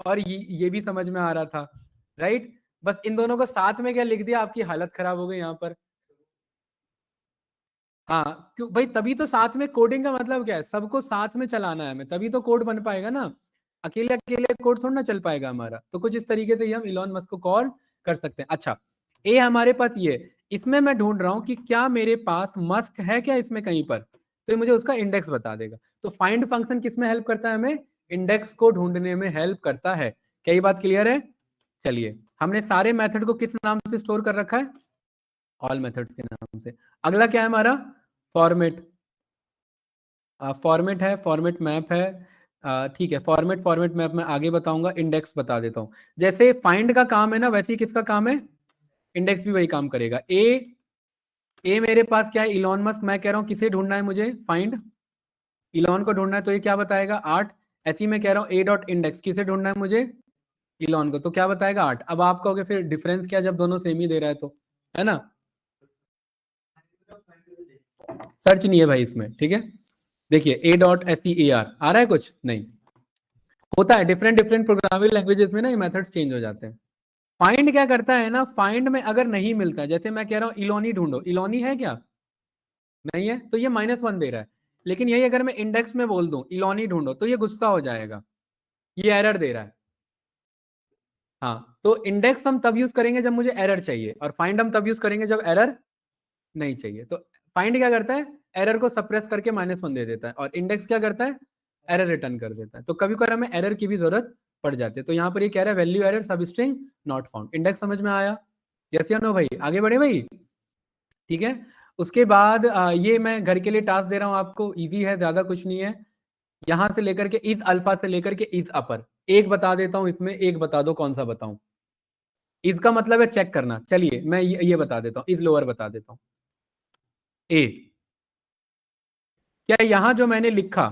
S1: और ये भी समझ में आ रहा था, राइट? बस इन दोनों को साथ में क्या लिख दिया, आपकी हालत खराब हो गई यहाँ पर। हाँ, क्यों भाई? तभी तो साथ में कोडिंग का मतलब क्या है, सबको साथ में चलाना है हमें, तभी तो कोड बन पाएगा ना। अकेले अकेले कोड थोड़ा ना चल पाएगा हमारा। तो कुछ इस तरीके से ही हम इलॉन मस्क को कॉल कर सकते हैं। अच्छा, ए हमारे पास ये, इसमें मैं ढूंढ रहा हूं कि क्या मेरे पास मस्क है क्या इसमें कहीं पर, तो ये मुझे उसका इंडेक्स बता देगा। तो फाइंड फंक्शन किस में हेल्प करता है? हमें इंडेक्स को ढूंढने में हेल्प करता है। क्या ये बात क्लियर है? चलिए, हमने सारे मेथड को किस नाम से स्टोर कर रखा है? ऑल मेथड्स के नाम से। अगला क्या है हमारा? फॉर्मेट। फॉर्मेट है, फॉर्मेट मैप है। ठीक है, फॉर्मेट मैप में आगे बताऊंगा, इंडेक्स बता देता हूं। जैसे फाइंड का काम है ना, वैसे ही किसका काम है? इंडेक्स भी वही काम करेगा। ए मेरे पास क्या है? Elon Musk. मैं कह रहा हूं किसे ढूंढना है मुझे? फाइंड इलॉन को ढूंढना है, तो ये क्या बताएगा? 8। ऐसे ही मैं कह रहा हूं ए डॉट इंडेक्स, किसे ढूंढना है मुझे? इलॉन को, तो क्या बताएगा? 8। अब आप कहोगे फिर डिफरेंस क्या, जब दोनों सेम ही दे रहा है तो, है ना? सर्च नहीं है भाई इसमें। ठीक है, देखिए A dot S E R आ रहा है, कुछ नहीं होता है। डिफरेंट डिफरेंट प्रोग्रामिंग लैंग्वेजेस में ना ये मेथड्स चेंज हो जाते हैं। फाइंड क्या करता है ना, फाइंड में अगर नहीं मिलता है, जैसे मैं कह रहा हूं इलोनी ढूंढो, इलोनी है क्या? नहीं है, तो ये -1 दे रहा है। लेकिन यही अगर मैं इंडेक्स में बोल दूं इलोनी ढूंढो, तो ये गुस्सा हो जाएगा, ये एरर दे रहा है। हाँ, तो इंडेक्स हम तब यूज करेंगे जब मुझे एरर चाहिए, और फाइंड हम तब यूज करेंगे जब एरर नहीं चाहिए। तो फाइंड क्या करता है? एरर को सप्रेस करके -1 दे देता है, और इंडेक्स क्या करता है? एरर रिटर्न कर देता है। तो कभी कभी हमें एरर की भी जरूरत पड़ जाती है। तो यहाँ पर ये कह रहा है वैल्यू एरर सब स्ट्रिंग नॉट फाउंड। इंडेक्स समझ में आया? यस या नो भाई? आगे बढ़े भाई। ठीक है, उसके बाद ये मैं घर के लिए टास्क दे रहा हूं आपको, इजी है, ज्यादा कुछ नहीं है। यहां से लेकर के इज अल्फा से लेकर के इज अपर, एक बता देता हूं इसमें, एक बता दो कौन सा बताऊं। इसका मतलब है चेक करना। चलिए मैं ये बता देता हूं, इज लोअर बता देता हूं। ए, क्या यहां जो मैंने लिखा,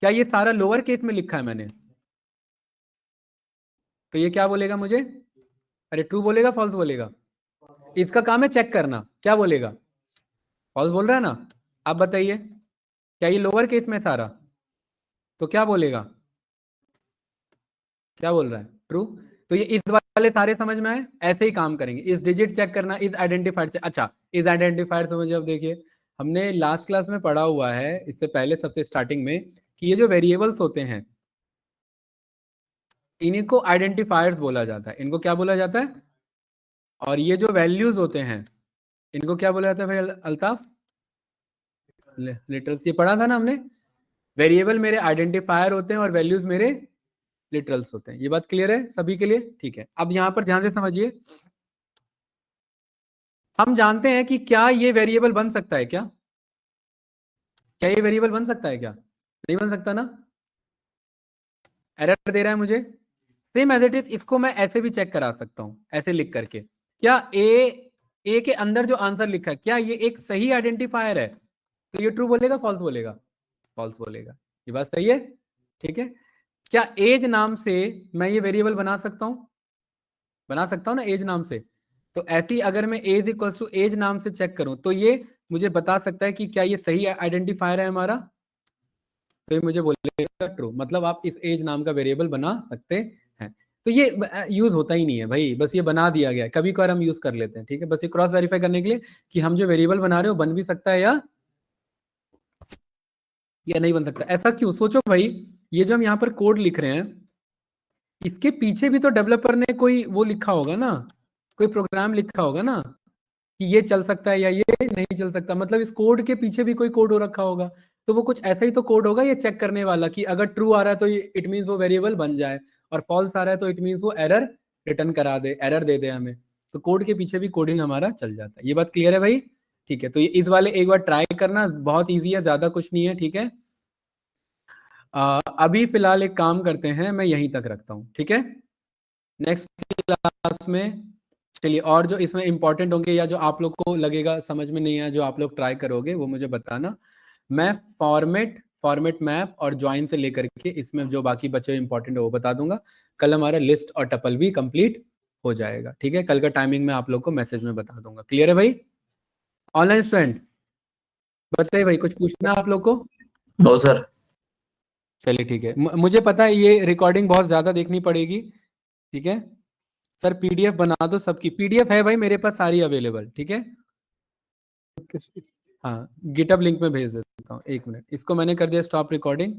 S1: क्या ये सारा लोअर केस में लिखा है मैंने? तो ये क्या बोलेगा मुझे? अरे ट्रू बोलेगा, फॉल्स बोलेगा? इसका काम है चेक करना, क्या बोलेगा? फॉल्स बोल रहा है ना? आप बताइए, क्या ये लोअर केस में सारा? तो क्या बोलेगा? क्या बोल रहा है? ट्रू। तो ये इस वाले सारे समझ में आए? ऐसे ही काम करेंगे। इस डिजिट चेक करना, इस आइडेंटिफायर से। अच्छा, इस आइडेंटिफायर समझिए। अब देखिए, हमने लास्ट क्लास में पढ़ा हुआ है, इससे पहले सबसे स्टार्टिंग में, कि ये जो वेरिएबल्स होते हैं इनको आइडेंटिफायर्स बोला जाता है। इनको क्या बोला जाता है? और ये जो वैल्यूज होते हैं इनको क्या बोला जाता है भाई अल्ताफ? लिटरल्स। ये पढ़ा था ना हमने। वेरिएबल मेरे आइडेंटिफायर होते हैं और वैल्यूज मेरे लिटरल्स होते हैं। ये बात क्लियर है सभी के लिए? ठीक है, अब यहां पर ध्यान से समझिए। हम जानते हैं कि क्या ये वेरिएबल बन सकता है क्या? क्या ये वेरिएबल बन सकता है क्या? नहीं बन सकता ना, एरर दे रहा है मुझे। सेम एज इट इज इसको मैं ऐसे भी चेक करा सकता हूं, ऐसे लिख करके, क्या ए के अंदर जो आंसर लिखा है क्या ये एक सही आइडेंटिफायर है? तो ये ट्रू बोलेगा, फॉल्स बोलेगा? फॉल्स बोलेगा। ये बात सही है? ठीक है, क्या एज नाम से मैं ये वेरिएबल बना सकता हूं? बना सकता हूं ना एज नाम से। तो ऐसी अगर मैं एज इक्वल्स टू एज नाम से चेक करूं, तो ये मुझे बता सकता है कि क्या ये सही आइडेंटिफायर है हमारा। तो ये मुझे बोलेगा ट्रू, मतलब आप इस एज नाम का वेरिएबल बना सकते हैं। तो ये यूज होता ही नहीं है भाई, बस ये बना दिया गया है, कभी कभार हम यूज कर लेते हैं। ठीक है, बस ये क्रॉस वेरीफाई करने के लिए कि हम जो वेरिएबल बना रहे हो बन भी सकता है या नहीं बन सकता। ऐसा क्यों? सोचो भाई, ये जो हम यहाँ पर कोड लिख रहे हैं, इसके पीछे भी तो डेवलपर ने कोई वो लिखा होगा ना, कोई प्रोग्राम लिखा होगा ना कि ये चल सकता है या ये नहीं चल सकता। मतलब इस कोड के पीछे भी कोई कोड हो रखा होगा। तो वो कुछ ऐसा ही तो कोड होगा ये चेक करने वाला, कि अगर ट्रू आ रहा है तो इट मीन्स वो वेरिएबल बन जाए, और फॉल्स आ रहा है तो इट मीन्स वो एरर रिटर्न करा दे, एरर दे दे हमें। तो कोड के पीछे भी कोडिंग हमारा चल जाता है। ये बात क्लियर है भाई? ठीक है, तो ये इस वाले एक बार ट्राई करना, बहुत ईजी है, ज्यादा कुछ नहीं है, ठीक है। अभी फिलहाल एक काम करते हैं, मैं यहीं तक रखता हूँ, ठीक है। नेक्स्ट क्लास में चलिए, और जो इसमें इंपॉर्टेंट होंगे या जो आप लोग को लगेगा समझ में नहीं आया, जो आप लोग ट्राई करोगे वो मुझे बताना। मैं फॉर्मेट मैप और ज्वाइन से लेकर के इसमें जो बाकी बचे इंपॉर्टेंट है वो बता दूंगा। कल हमारा लिस्ट और टपल भी कंप्लीट हो जाएगा, ठीक है। कल का टाइमिंग मैं आप लोग को मैसेज में बता दूंगा। क्लियर है भाई? ऑनलाइन स्टूडेंट बताइए भाई, कुछ पूछना आप लोग को?
S2: No sir.
S1: चलिए ठीक है, मुझे पता है ये रिकॉर्डिंग बहुत ज्यादा देखनी पड़ेगी, ठीक है। सर पीडीएफ बना दो, सबकी पीडीएफ है भाई मेरे पास सारी अवेलेबल, ठीक है। हाँ, गिटहब लिंक में भेज देता हूँ, 1 मिनट, इसको मैंने कर दिया स्टॉप रिकॉर्डिंग।